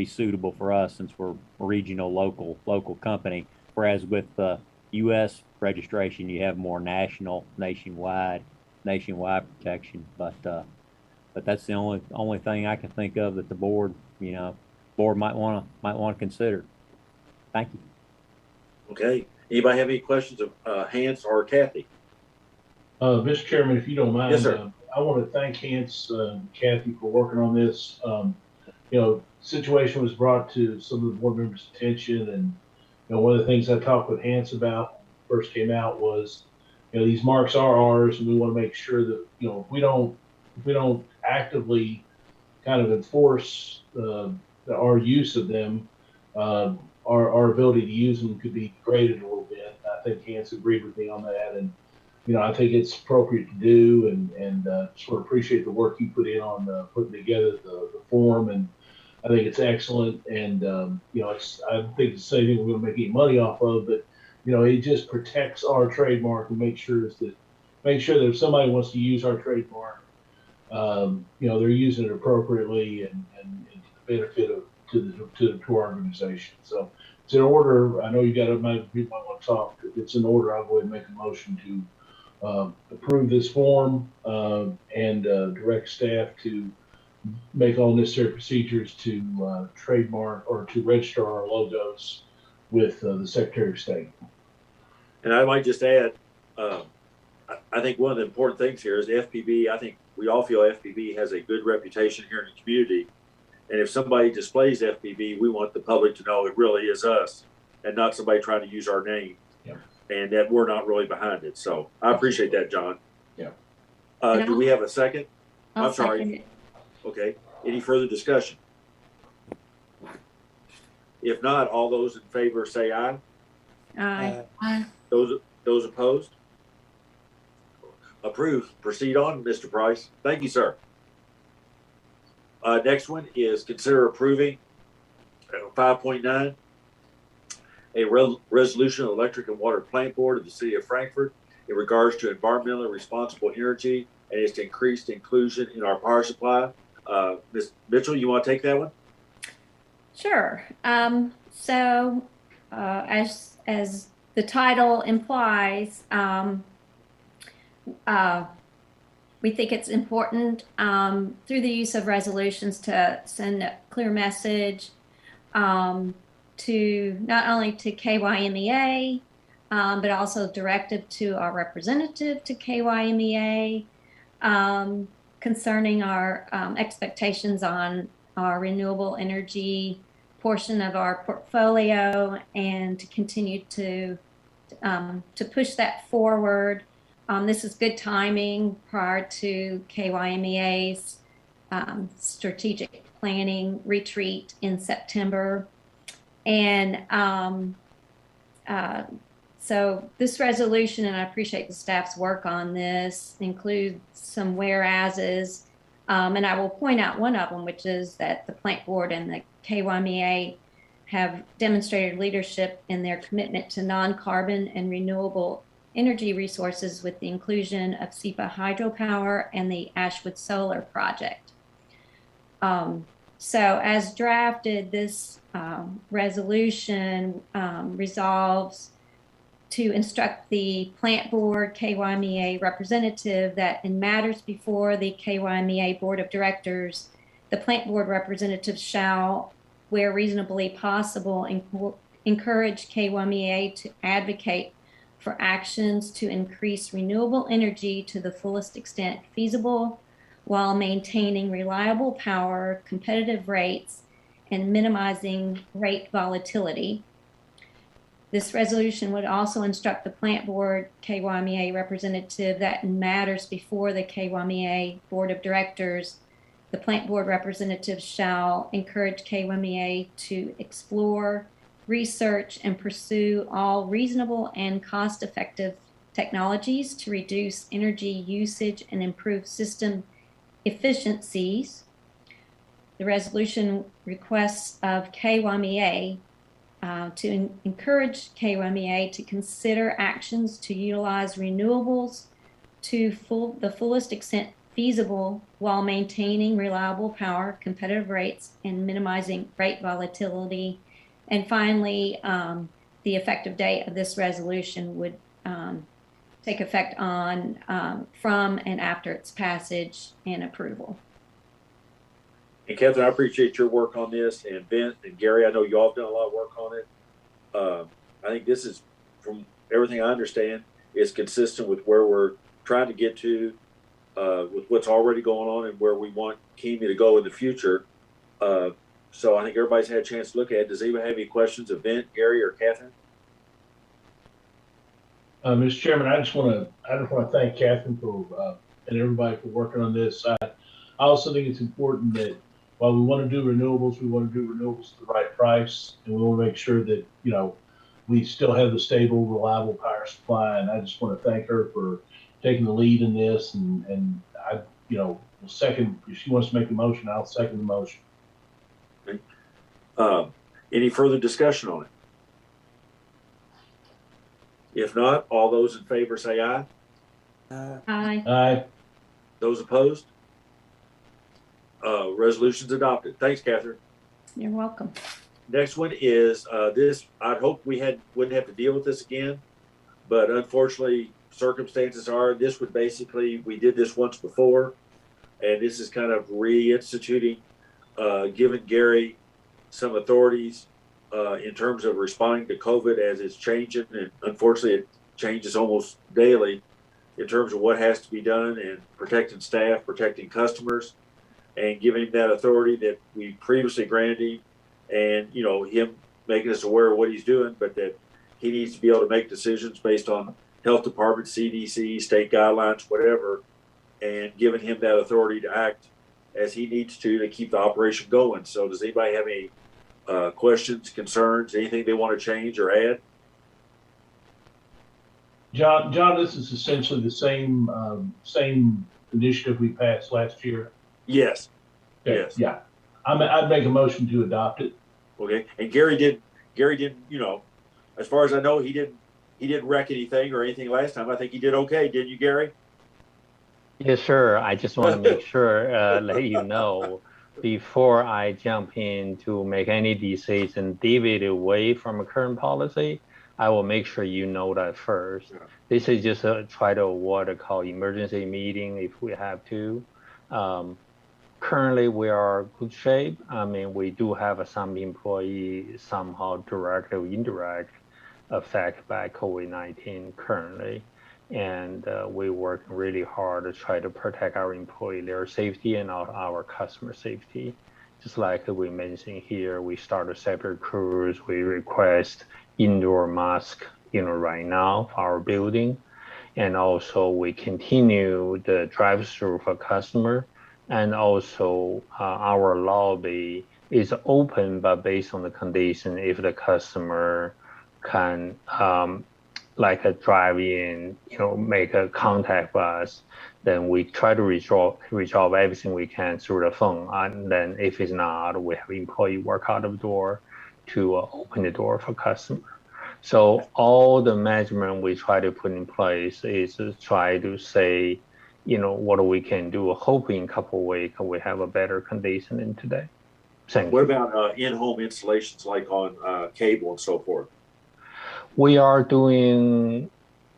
T: suitable for us since we're a regional local company. Whereas with the U.S. registration, you have more nationwide protection. But that's the only thing I can think of that the board might want to consider. Thank you.
A: Okay. Anybody have any questions of Hans or Kathy?
C: Mr. Chairman, if you don't mind,
A: yes, sir.
C: I want to thank Hans and Kathy for working on this. Situation was brought to some of the board members' attention, and one of the things I talked with Hans about when it first came out was, these marks are ours, and we want to make sure that if we don't actively kind of enforce our use of them, our ability to use them could be degraded a little bit. I think Hans agreed with me on that, and I think it's appropriate to do, and sort of appreciate the work you put in on putting together the form, and I think it's excellent. And I think it's something we're going to make any money off of, but it just protects our trademark and make sure that if somebody wants to use our trademark, they're using it appropriately and to the benefit to our organization. So it's in order. I know you got people might want to talk. If it's in order, I'll go ahead and make a motion to approve this form and direct staff to make all necessary procedures to trademark or to register our logos with the Secretary of State.
A: And I might just add, I think one of the important things here is FPB. I think we all feel FPB has a good reputation here in the community. And if somebody displays FPB, we want the public to know it really is us and not somebody trying to use our name.
C: Yeah.
A: And that we're not really behind it. So I appreciate that, John.
C: Yeah.
A: Do we have a second?
D: I'll
A: I'm sorry.
D: second it.
A: Okay. Any further discussion? If not, all those in favor say aye.
D: Aye.
M: Aye.
A: Those opposed? Approved. Proceed on, Mr. Price. Thank you, sir. Next one is consider approving 5.9, a resolution of Electric and Water Plant Board of the City of Frankfurt in regards to environmentally responsible energy and its increased inclusion in our power supply. Ms. Mitchell, you want to take that one?
D: Sure. As the title implies, we think it's important through the use of resolutions to send a clear message to not only to KYMEA, but also directive to our representative to KYMEA concerning our expectations on our renewable energy portion of our portfolio, and to continue to push that forward. This is good timing prior to KYMEA's strategic planning retreat in September. And so this resolution, and I appreciate the staff's work on this, includes some whereases. And I will point out one of them, which is that the Plant Board and the KYMEA have demonstrated leadership in their commitment to non-carbon and renewable energy resources with the inclusion of SEPA hydropower and the Ashwood Solar Project. So as drafted, this resolution resolves to instruct the Plant Board KYMEA representative that in matters before the KYMEA Board of Directors, the Plant Board representative shall, where reasonably possible, encourage KYMEA to advocate for actions to increase renewable energy to the fullest extent feasible while maintaining reliable power, competitive rates, and minimizing rate volatility. This resolution would also instruct the Plant Board KYMEA representative that in matters before the KYMEA Board of Directors, the Plant Board representative shall encourage KYMEA to explore, research, and pursue all reasonable and cost-effective technologies to reduce energy usage and improve system efficiencies. The resolution requests of KYMEA to encourage KYMEA to consider actions to utilize renewables to the fullest extent feasible while maintaining reliable power, competitive rates, and minimizing rate volatility. And finally, the effective date of this resolution would take effect on from and after its passage and approval.
A: And Catherine, I appreciate your work on this, and Vince and Gary, I know you all have done a lot of work on it. I think this is, from everything I understand, is consistent with where we're trying to get to, with what's already going on and where we want KEME to go in the future. So I think everybody's had a chance to look at it. Does anyone have any questions of Vince, Gary, or Catherine?
C: Mr. Chairman, I just want to thank Catherine for and everybody for working on this. I also think it's important that while we want to do renewables, we want to do renewables at the right price, and we want to make sure that, you know, we still have the stable, reliable power supply. And I just want to thank her for taking the lead in this. And I, you know, will second, if she wants to make the motion, I'll second the motion.
A: Any further discussion on it? If not, all those in favor say aye.
D: Aye.
C: Aye.
A: Those opposed? Resolution's adopted. Thanks, Catherine.
D: You're welcome.
A: Next one is this. I'd hope we wouldn't have to deal with this again, but unfortunately, circumstances are this would basically, we did this once before, and this is kind of reinstituting, giving Gary some authorities in terms of responding to COVID as it's changing, and unfortunately, it changes almost daily in terms of what has to be done and protecting staff, protecting customers, and giving him that authority that we previously granted him, and, you know, him making us aware of what he's doing, but that he needs to be able to make decisions based on health department, CDC, state guidelines, whatever, and giving him that authority to act as he needs to keep the operation going. So does anybody have any questions, concerns, anything they want to change or add?
C: John, this is essentially the same initiative we passed last year.
A: Yes.
C: Okay.
A: Yes.
C: Yeah. I'd make a motion to adopt it.
A: Okay. And Gary didn't, you know, as far as I know, he didn't wreck anything or anything last time. I think he did okay. Didn't you, Gary?
U: Yes, sir. I just want to make sure, let you know, before I jump in to make any decision deviate away from a current policy, I will make sure you know that first. This is just try to what I call emergency meeting if we have to. Currently, we are good shape. I mean, we do have some employees somehow direct or indirect affected by COVID-19 currently. And we work really hard to try to protect our employee, their safety and our customer safety. Just like we mentioned here, we start a separate cruise. We request indoor mask, right now for our building. And also we continue the drive-through for customer. And also our lobby is open, but based on the condition, if the customer can like a drive in, make a contact with us, then we try to resolve everything we can through the phone. And then if it's not, we have employee work out of the door to open the door for customer. So all the measurement we try to put in place is to try to say, what we can do, hoping a couple of weeks we have a better condition than today.
A: What about in-home installations like on cable and so forth?
U: We are doing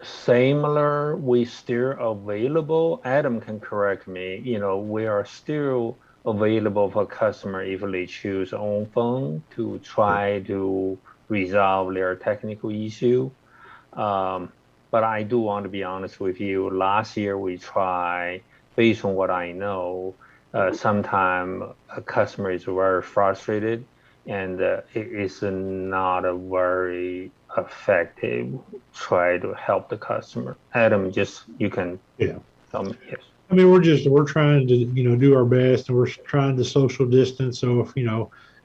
U: similar. We still available. Adam can correct me. We are still available for customer if they choose on phone to try to resolve their technical issue. But I do want to be honest with you. Last year we tried, based on what I know, sometimes a customer is very frustrated and it is not a very effective try to help the customer. Adam, you can tell me. Yes.
H: I mean, we're trying to, do our best, and we're trying to social distance. So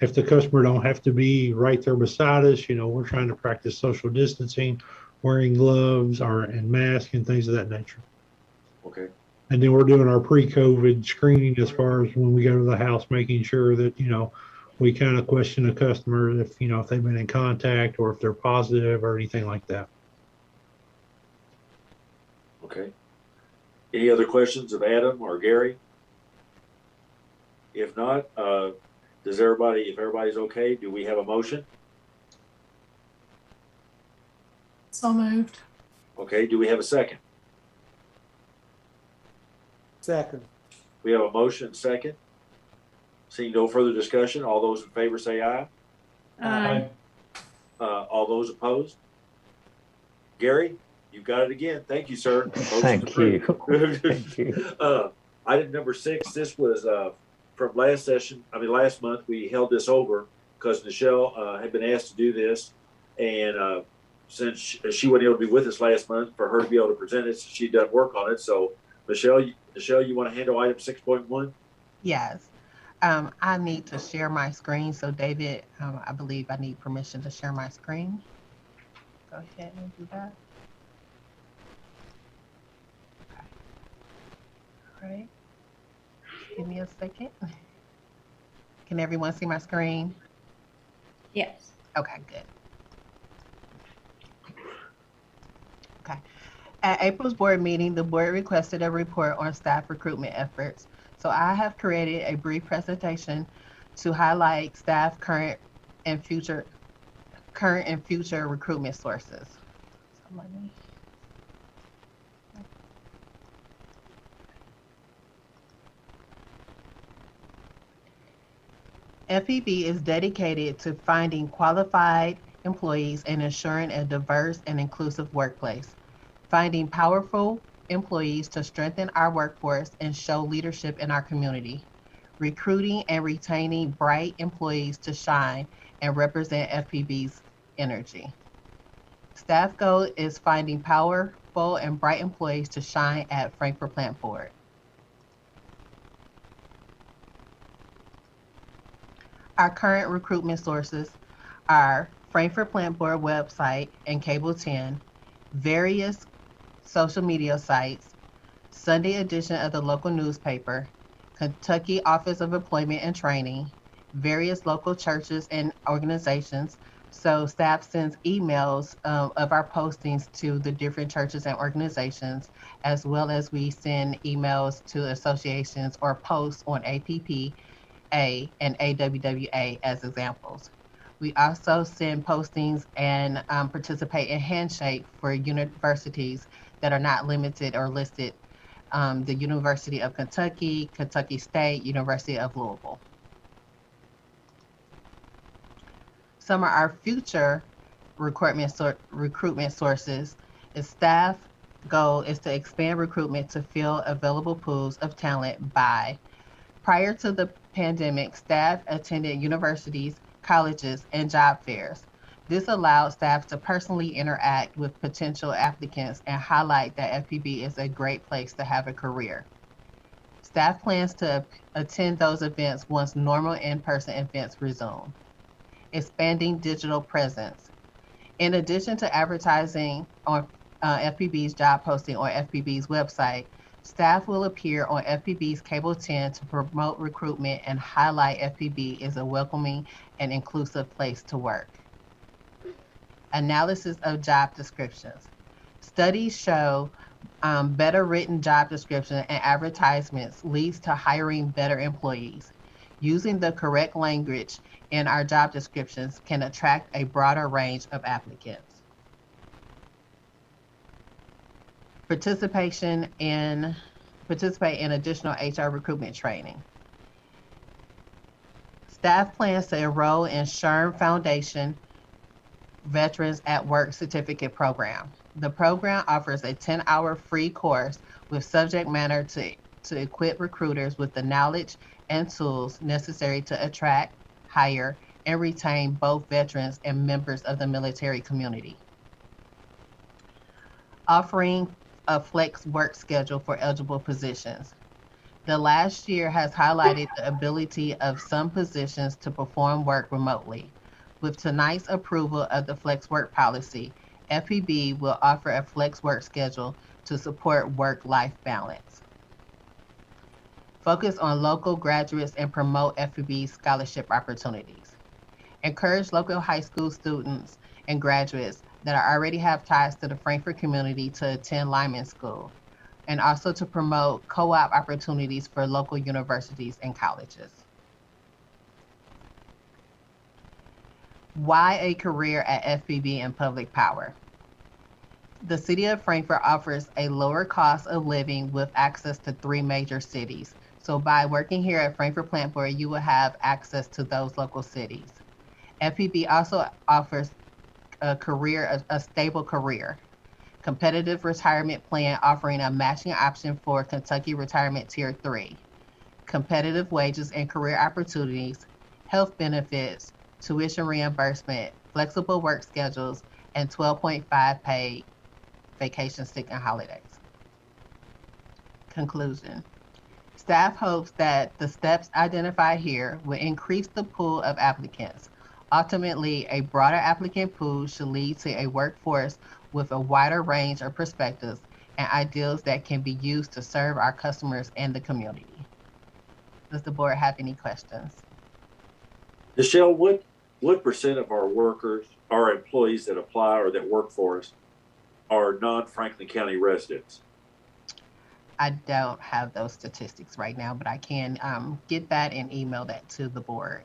H: if the customer don't have to be right there beside us, we're trying to practice social distancing, wearing gloves and masks and things of that nature.
A: Okay.
H: And then we're doing our pre-COVID screening as far as when we go to the house, making sure that, we kind of question the customer if, if they've been in contact or if they're positive or anything like that.
A: Okay. Any other questions of Adam or Gary? If not, if everybody's okay, do we have a motion?
M: So moved.
A: Okay, do we have a second?
F: Second.
A: We have a motion second. Seeing no further discussion, all those in favor say aye.
D: Aye.
A: All those opposed? Gary, you've got it again. Thank you, sir.
U: Thank you. Thank you.
A: Item number 6, this was from last month. We held this over because Michelle had been asked to do this. And since she wasn't able to be with us last month, for her to be able to present it, she done work on it. So Michelle, you want to handle item 6.1?
Q: Yes. I need to share my screen. So David, I believe I need permission to share my screen. Go ahead and do that. Okay. All right. Give me a second. Can everyone see my screen?
D: Yes.
Q: Okay, good. Okay. At April's board meeting, the board requested a report on staff recruitment efforts. So I have created a brief presentation to highlight staff current and future recruitment sources. So let me. FPB is dedicated to finding qualified employees and ensuring a diverse and inclusive workplace, finding powerful employees to strengthen our workforce and show leadership in our community, recruiting and retaining bright employees to shine and represent FPB's energy. Staff goal is finding powerful and bright employees to shine at Frankfurt Plant Board. Our current recruitment sources are Frankfurt Plant Board website and Cable 10, various social media sites, Sunday edition of the local newspaper, Kentucky Office of Employment and Training, various local churches and organizations. So staff sends emails of our postings to the different churches and organizations, as well as we send emails to associations or posts on APPA and AWWA as examples. We also send postings and participate in Handshake for universities that are not limited or listed. The University of Kentucky, Kentucky State, University of Louisville. Some of our future recruitment sources is staff goal is to expand recruitment to fill available pools of talent by. Prior to the pandemic, staff attended universities, colleges, and job fairs. This allowed staff to personally interact with potential applicants and highlight that FPB is a great place to have a career. Staff plans to attend those events once normal in-person events resume. Expanding digital presence. In addition to advertising on FPB's job posting on FPB's website, staff will appear on FPB's Cable 10 to promote recruitment and highlight FPB is a welcoming and inclusive place to work. Analysis of job descriptions. Studies show better written job descriptions and advertisements leads to hiring better employees. Using the correct language in our job descriptions can attract a broader range of applicants. Participate in additional HR recruitment training. Staff plans to enroll in SHRM Foundation Veterans at Work Certificate Program. The program offers a 10-hour free course with subject matter to equip recruiters with the knowledge and tools necessary to attract, hire, and retain both veterans and members of the military community. Offering a flex work schedule for eligible positions. The last year has highlighted the ability of some positions to perform work remotely. With tonight's approval of the flex work policy, FPB will offer a flex work schedule to support work-life balance. Focus on local graduates and promote FPB scholarship opportunities. Encourage local high school students and graduates that already have ties to the Frankfort community to attend Lyman School, and also to promote co-op opportunities for local universities and colleges. Why a career at FPB in public power? The city of Frankfort offers a lower cost of living with access to 3 major cities. So by working here at Frankfort Plant Board, you will have access to those local cities. FPB also offers a stable career. Competitive retirement plan offering a matching option for Kentucky Retirement Tier 3. Competitive wages and career opportunities, health benefits, tuition reimbursement, flexible work schedules, and 12.5 paid vacation, sick, and holidays. Conclusion. Staff hopes that the steps identified here will increase the pool of applicants. Ultimately, a broader applicant pool should lead to a workforce with a wider range of perspectives and ideals that can be used to serve our customers and the community. Does the board have any questions?
A: Michelle, what percent of our workers, our employees that apply or that work for us are non-Franklin County residents?
Q: I don't have those statistics right now, but I can get that and email that to the board.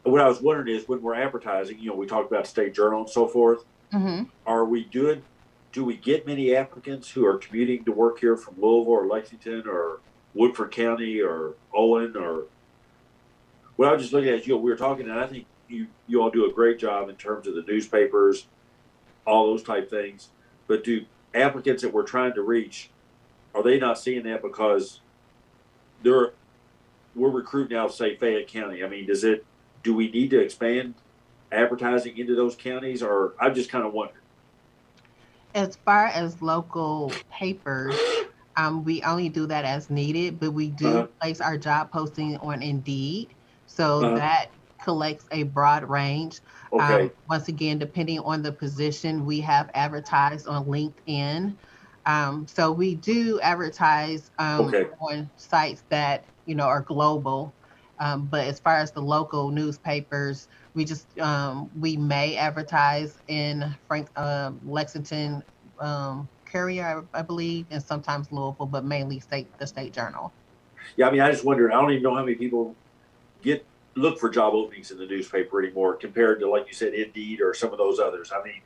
A: What I was wondering is when we're advertising, we talked about State Journal and so forth.
Q: Mm-hmm.
A: Do we get many applicants who are commuting to work here from Louisville or Lexington or Woodford County or Owen or? Well, I was just looking at we were talking, and I think you all do a great job in terms of the newspapers, all those type things. But do applicants that we're trying to reach, are they not seeing that because we're recruiting out of, say, Fayette County? I mean, do we need to expand advertising into those counties, or I just kind of wonder.
Q: As far as local papers, we only do that as needed, but we do place our job posting on Indeed, so that collects a broad range.
A: Okay.
Q: Once again, depending on the position, we have advertised on LinkedIn. So we do advertise on sites that are global. But as far as the local newspapers, we may advertise in Lexington, Courier, I believe, and sometimes Louisville, but mainly the State Journal.
A: Yeah, I mean, I just wondered. I don't even know how many people get look for job openings in the newspaper anymore compared to, like you said, Indeed or some of those others. I mean,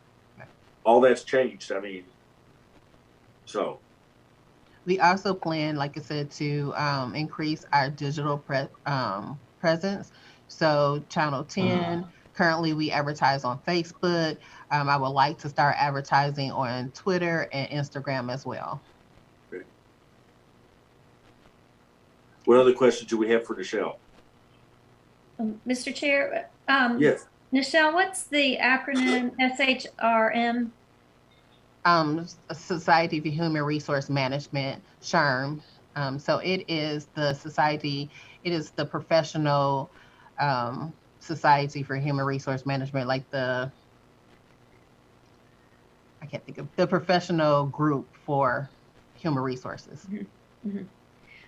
A: all that's changed. I mean, so.
Q: We also plan, like I said, to increase our digital presence. So Channel 10, currently we advertise on Facebook. I would like to start advertising on Twitter and Instagram as well.
A: Okay. What other questions do we have for Nichelle?
D: Mr. Chair,
A: yes.
D: Nichelle, what's the acronym SHRM?
Q: Society for Human Resource Management, SHRM. So it is the society, it is the professional Society for Human Resource Management, like I can't think of the professional group for human resources.
D: Mm-hmm. Mm-hmm.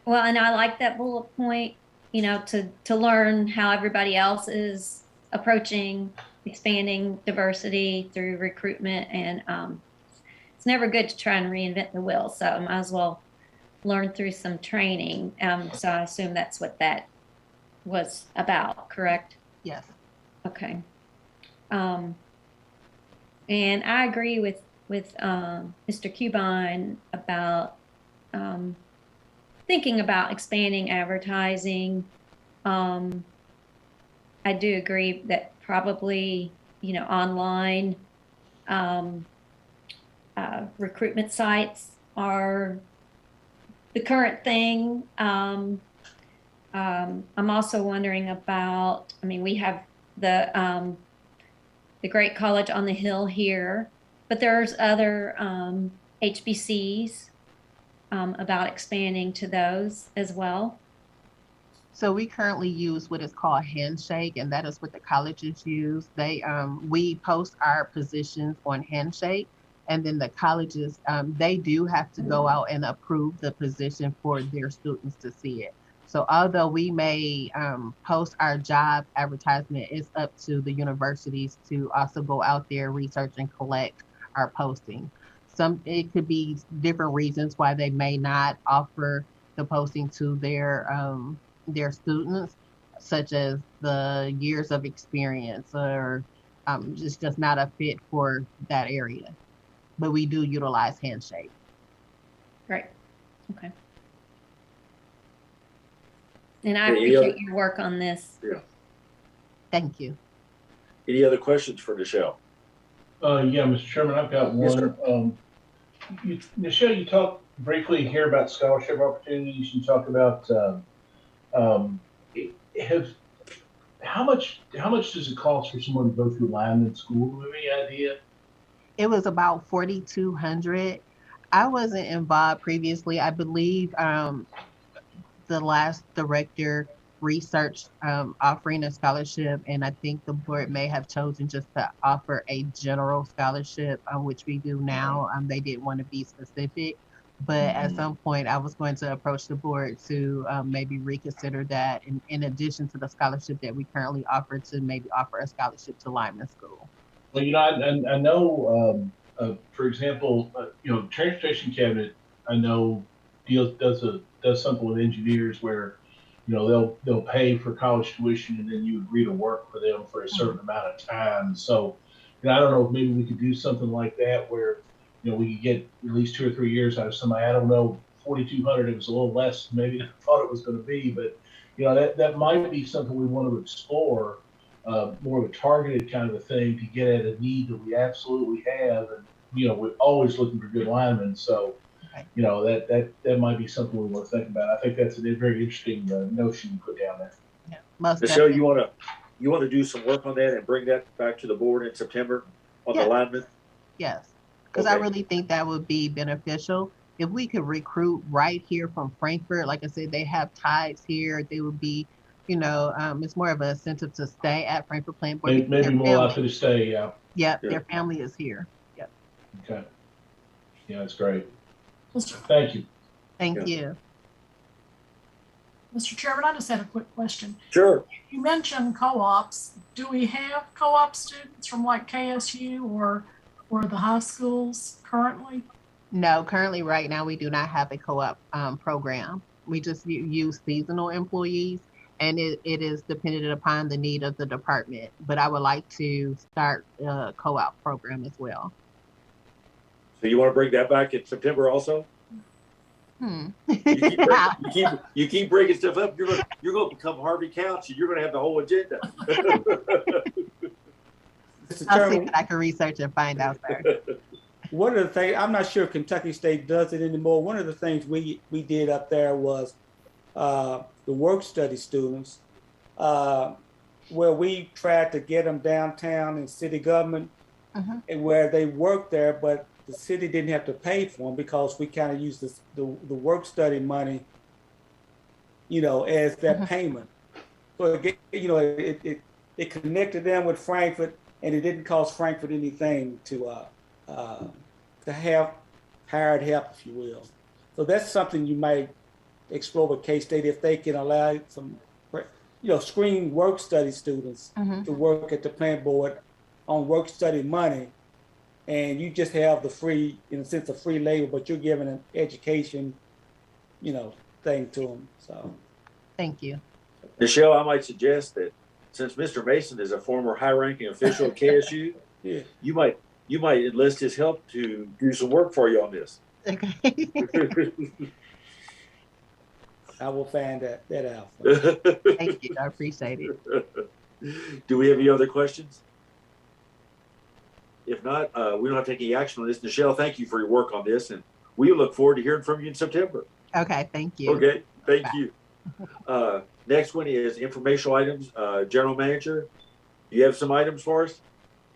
D: Well, and I like that bullet point, you know, to learn how everybody else is approaching expanding diversity through recruitment, and it's never good to try and reinvent the wheel, so I might as well learn through some training. So I assume that's what that was about, correct?
Q: Yes.
D: Okay. And I agree with Mr. Cubine about thinking about expanding advertising. I do agree that probably, you know, online recruitment sites are the current thing. I'm also wondering about, I mean, we have the Great College on the Hill here, but there's other HBCs about expanding to those as well.
Q: So we currently use what is called Handshake, and that is what the colleges use. We post our positions on Handshake, and then the colleges, they do have to go out and approve the position for their students to see it. So although we may post our job advertisement, it's up to the universities to also go out there, research, and collect our posting. It could be different reasons why they may not offer the posting to their students, such as the years of experience, or just not a fit for that area. But we do utilize Handshake.
D: Great. Okay. And I appreciate your work on this.
A: Yeah.
Q: Thank you.
A: Any other questions for Nichelle?
C: Yeah, Mr. Chairman, I've got one. Yes, Nichelle, you talked briefly here about scholarship opportunities. You talked about how much does it cost for someone to go through lineman school? Do you have any idea?
Q: It was about $4,200. I wasn't involved previously. I believe the last director researched offering a scholarship, and I think the board may have chosen just to offer a general scholarship, which we do now. They didn't want to be specific, but at some point I was going to approach the board to maybe reconsider that, in addition to the scholarship that we currently offer, to maybe offer a scholarship to lineman school.
C: Well, you know, I know, for example, you know, transportation cabinet, I know does something with engineers where, you know, they'll pay for college tuition, and then you agree to work for them for a certain amount of time. So, you know, I don't know if maybe we could do something like that where, you know, we could get at least 2 or 3 years out of somebody. I don't know, 4,200, it was a little less than maybe I thought it was going to be, but, you know, that might be something we want to explore, more of a targeted kind of a thing to get at a need that we absolutely have. And, you know, we're always looking for good linemen. So, you know, that might be something we want to think about. I think that's a very interesting notion you put down there.
Q: Yeah,
A: Michelle, you want to do some work on that and bring that back to the board in September on the linemen?
Q: Yes, because I really think that would be beneficial. If we could recruit right here from Frankfort, like I said, they have ties here. They would be, you know, it's more of an incentive to stay at Frankfort Plant Board.
C: Maybe more likely to stay, yeah.
Q: Yep, their family is here. Yep.
C: Okay. Yeah, that's great. Thank you.
Q: Thank you.
M: Mr. Chairman, I just had a quick question.
A: Sure.
M: You mentioned co-ops. Do we have co-op students from like KSU or the high schools currently?
Q: No, currently right now we do not have a co-op program. We just use seasonal employees. and it is dependent upon the need of the department. But I would like to start a co-op program as well.
A: So you want to bring that back in September also? You keep breaking stuff up. You're going to become Harvey Couch, and you're going to have the whole agenda.
Q: I'll see what I can research and find out, sir.
F: One of the things, I'm not sure if Kentucky State does it anymore. One of the things we did up there was the work study students, where we tried to get them downtown in city government, and where they worked there, but the city didn't have to pay for them because we kind of used the work study money, as that payment. So it connected them with Frankfurt, and it didn't cost Frankfurt anything to have hired help, if you will. So that's something you might explore with K-State if they can allow some, screen work study students to work at the plant board on work study money. And you just have the free, in a sense, of free labor, but you're giving an education, thing to them. So,
Q: thank you,
A: Michelle. I might suggest that since Mr. Mason is a former high-ranking official at KSU, you might enlist his help to do some work for you on this.
Q: Okay.
F: I will find that out.
Q: Thank you. I appreciate it.
A: Do we have any other questions? If not, we don't have to take any action on this. Michelle, thank you for your work on this, and we look forward to hearing from you in September.
Q: Okay, thank you.
A: Okay, thank you. Next one is informational items. General Manager, do you have some items for us?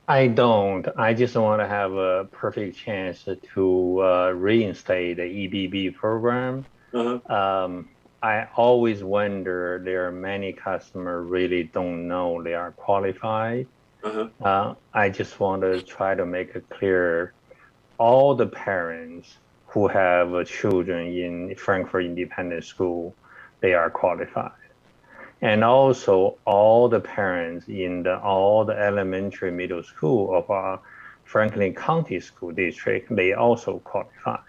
U: I don't. I just want to have a perfect chance to reinstate the EBB program. I always wonder, there are many customers really don't know they are qualified. I just want to try to make it clear, all the parents who have children in Frankfurt Independent School, they are qualified. And also all the parents in all the elementary middle school of our Franklin County School District, they also qualify.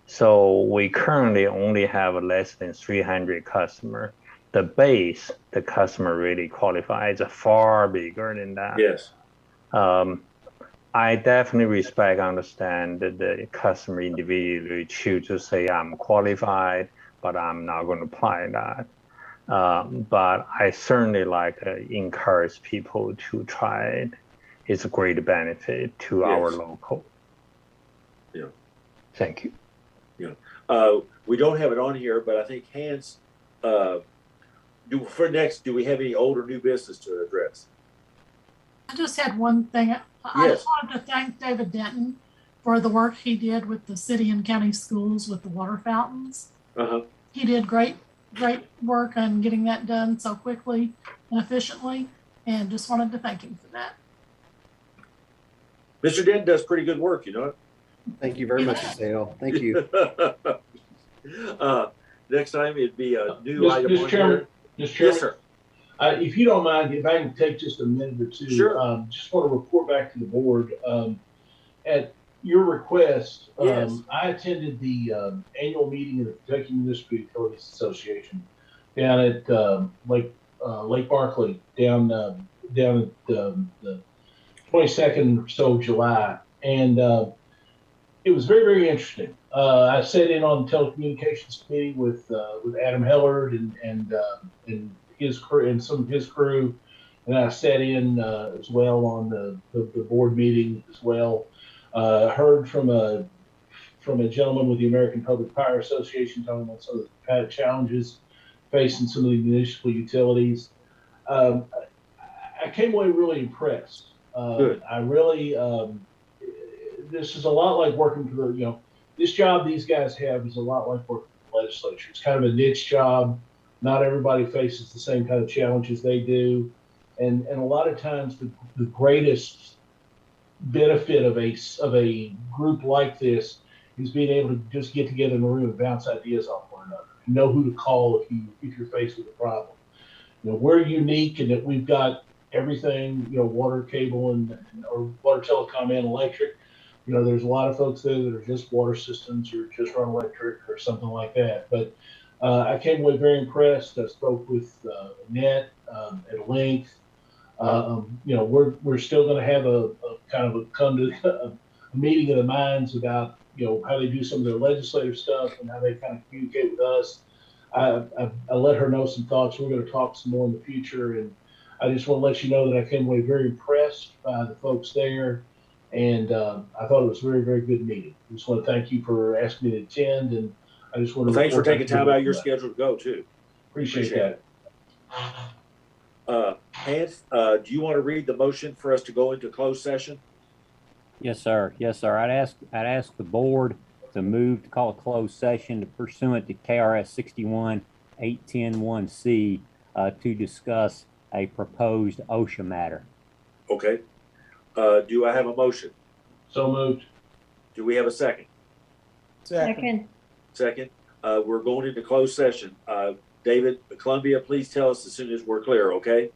U: So we currently only have less than 300 customers. The base, the customer really qualifies, is far bigger than that.
A: Yes.
U: I definitely understand that the customer individually choose to say, I'm qualified, but I'm not going to apply that. But I certainly like to encourage people to try it. It's a great benefit to our local.
A: Yeah.
U: Thank you.
A: Yeah. We don't have it on here, but I think Hans, do we have any old or new business to address?
M: I just had one thing. I just wanted to thank David Denton for the work he did with the city and county schools with the water fountains. He did great work on getting that done so quickly and efficiently, and just wanted to thank him for that.
A: Mr. Denton does pretty good work,
E: Thank you very much, Dale. Thank you.
A: Next time it'd be a new item on
C: Chairman,
A: here.
C: Mr. Chairman,
A: Yes, sir.
C: If you don't mind, if I can take just a minute or two,
A: Sure.
C: Just want to report back to the board. At your request, I attended the annual meeting of the Kentucky Municipal Utilities Association down at Lake Barkley, down at the 22nd or so of July, and it was very, very interesting. I sat in on the telecommunications committee with Adam Hellard and his crew and some of his crew, and I sat in as well on the board meeting as well. Heard from a gentleman with the American Public Power Association talking about some of the challenges facing some of the municipal utilities. I came away really impressed.
A: Good.
C: I really, this is a lot like working for the, this job these guys have is a lot like working for the legislature. It's kind of a niche job. Not everybody faces the same kind of challenges they do. And a lot of times the greatest benefit of a group like this is being able to just get together in a room and bounce ideas off one another. You know who to call if you're faced with a problem. We're unique in that we've got everything, water, cable, or water, telecom, and electric. There's a lot of folks there that are just water systems or just run electric or something like that. But I came away very impressed. I spoke with Annette at length. We're still going to have a kind of a meeting of the minds about how they do some of their legislative stuff and how they kind of communicate with us. I let her know some thoughts. We're going to talk some more in the future, and I just want to let you know that I came away very impressed by the folks there, and I thought it was a very, very good meeting. I just want to thank you for asking me to attend, and I just want to
A: thanks for taking time out of your schedule to go too.
C: Appreciate that.
A: Hans, do you want to read the motion for us to go into closed session?
T: Yes, sir. Yes, sir. I'd ask the board to move to call a closed session pursuant to KRS 61-810-1C to discuss a proposed OSHA matter.
A: Okay. Do I have a motion?
C: So moved.
A: Do we have a second?
D: Second.
A: Second. We're going into closed session. David, Columbia, please tell us as soon as we're clear, okay?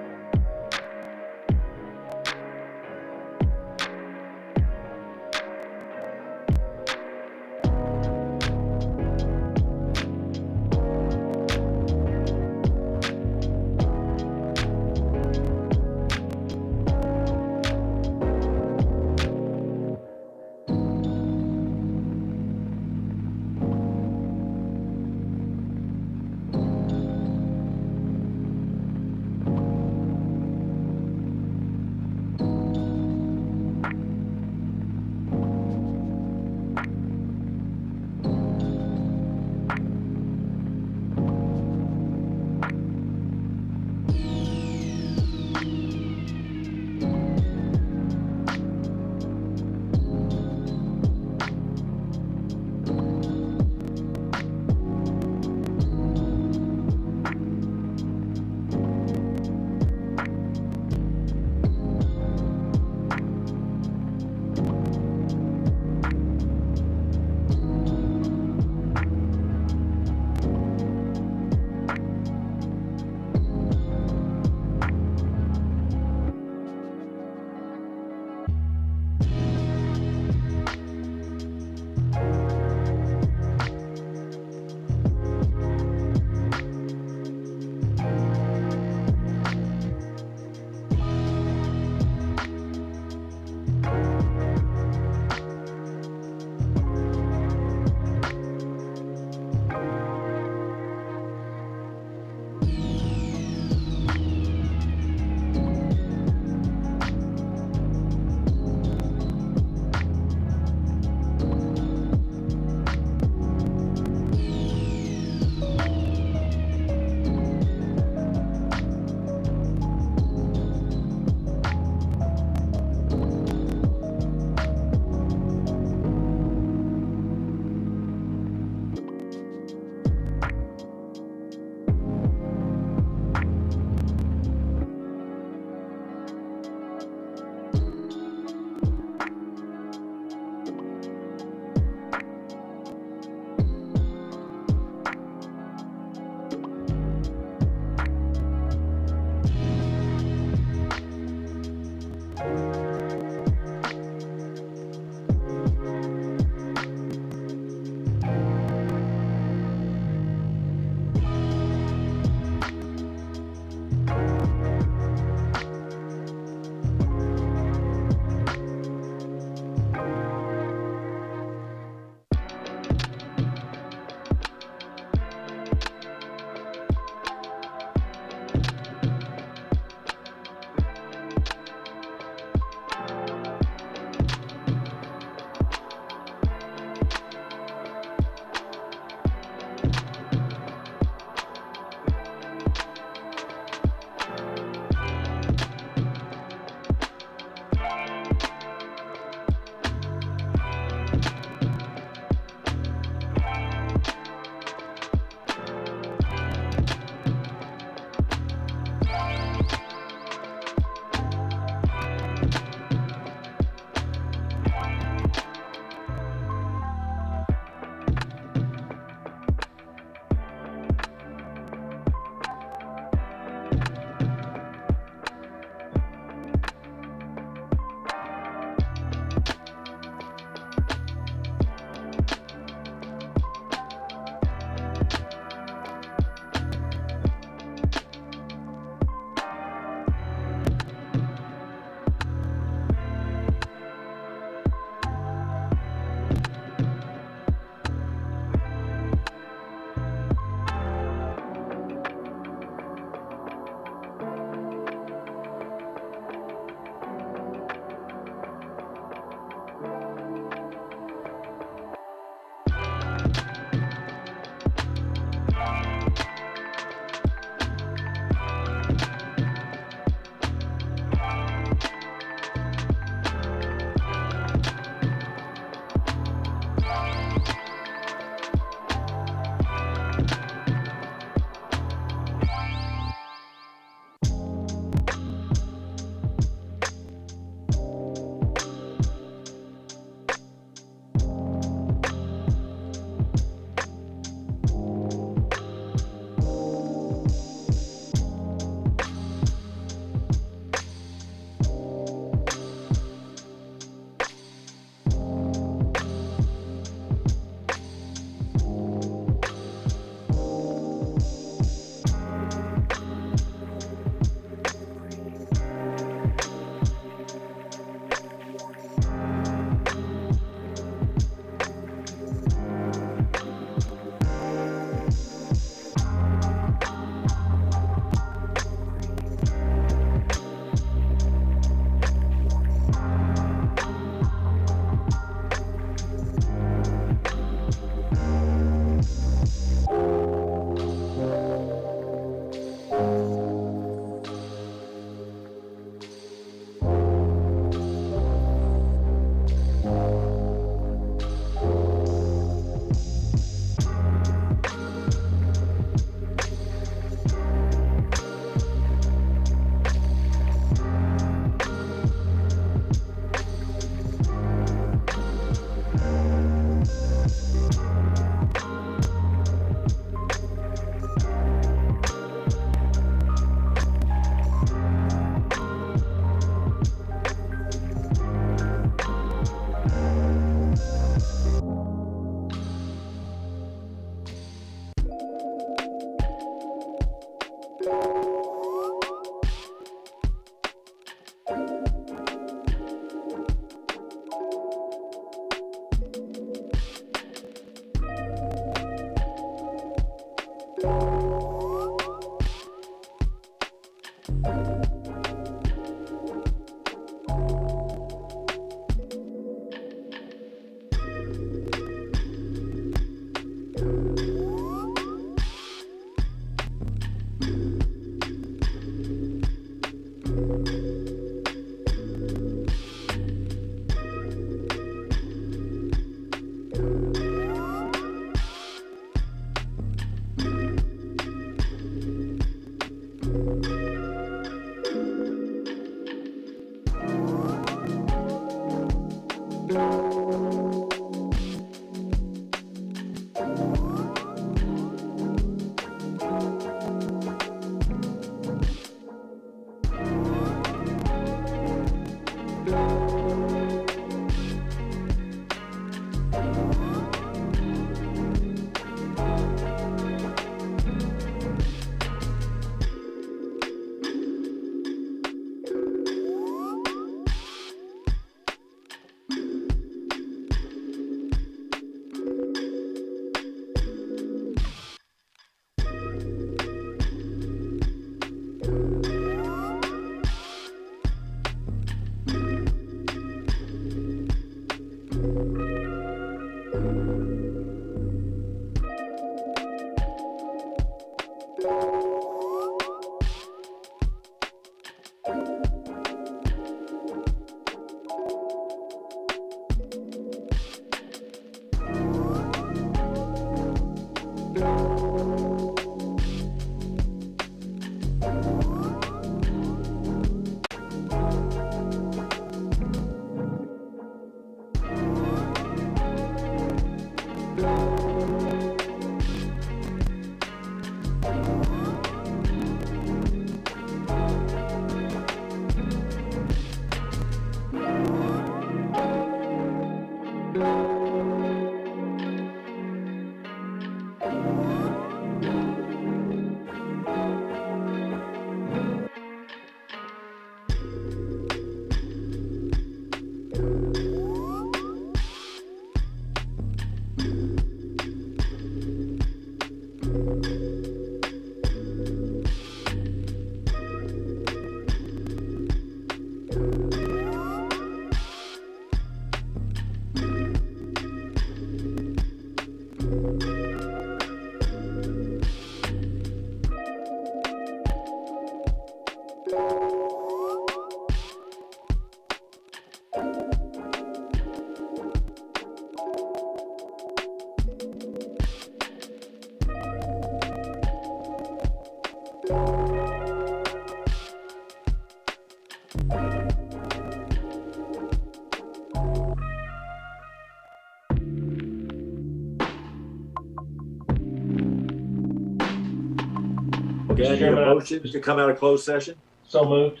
A: Okay, I need a motion to come out of closed session.
C: So moved.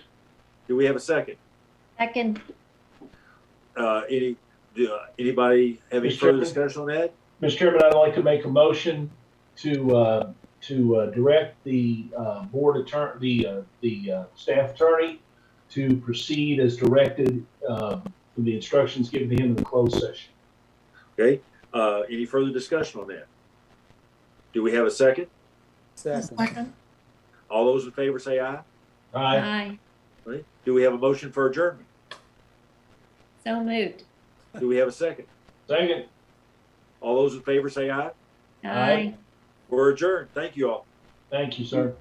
A: Do we have a second?
D: Second.
A: Anybody have any
C: Mr.
A: further
C: Chairman?
A: discussion on that?
C: Mr. Chairman, I'd like to make a motion to direct the board attorney, the staff attorney to proceed as directed from the instructions given to him in the closed session.
A: Okay, any further discussion on that? Do we have a second?
M: Second.
A: All those in favor say aye.
C: Aye.
A: Right. Do we have a motion for adjournment?
D: So moved.
A: Do we have a second?
C: Second.
A: All those in favor say aye.
D: Aye.
A: We're adjourned. Thank you all.
C: Thank you, sir.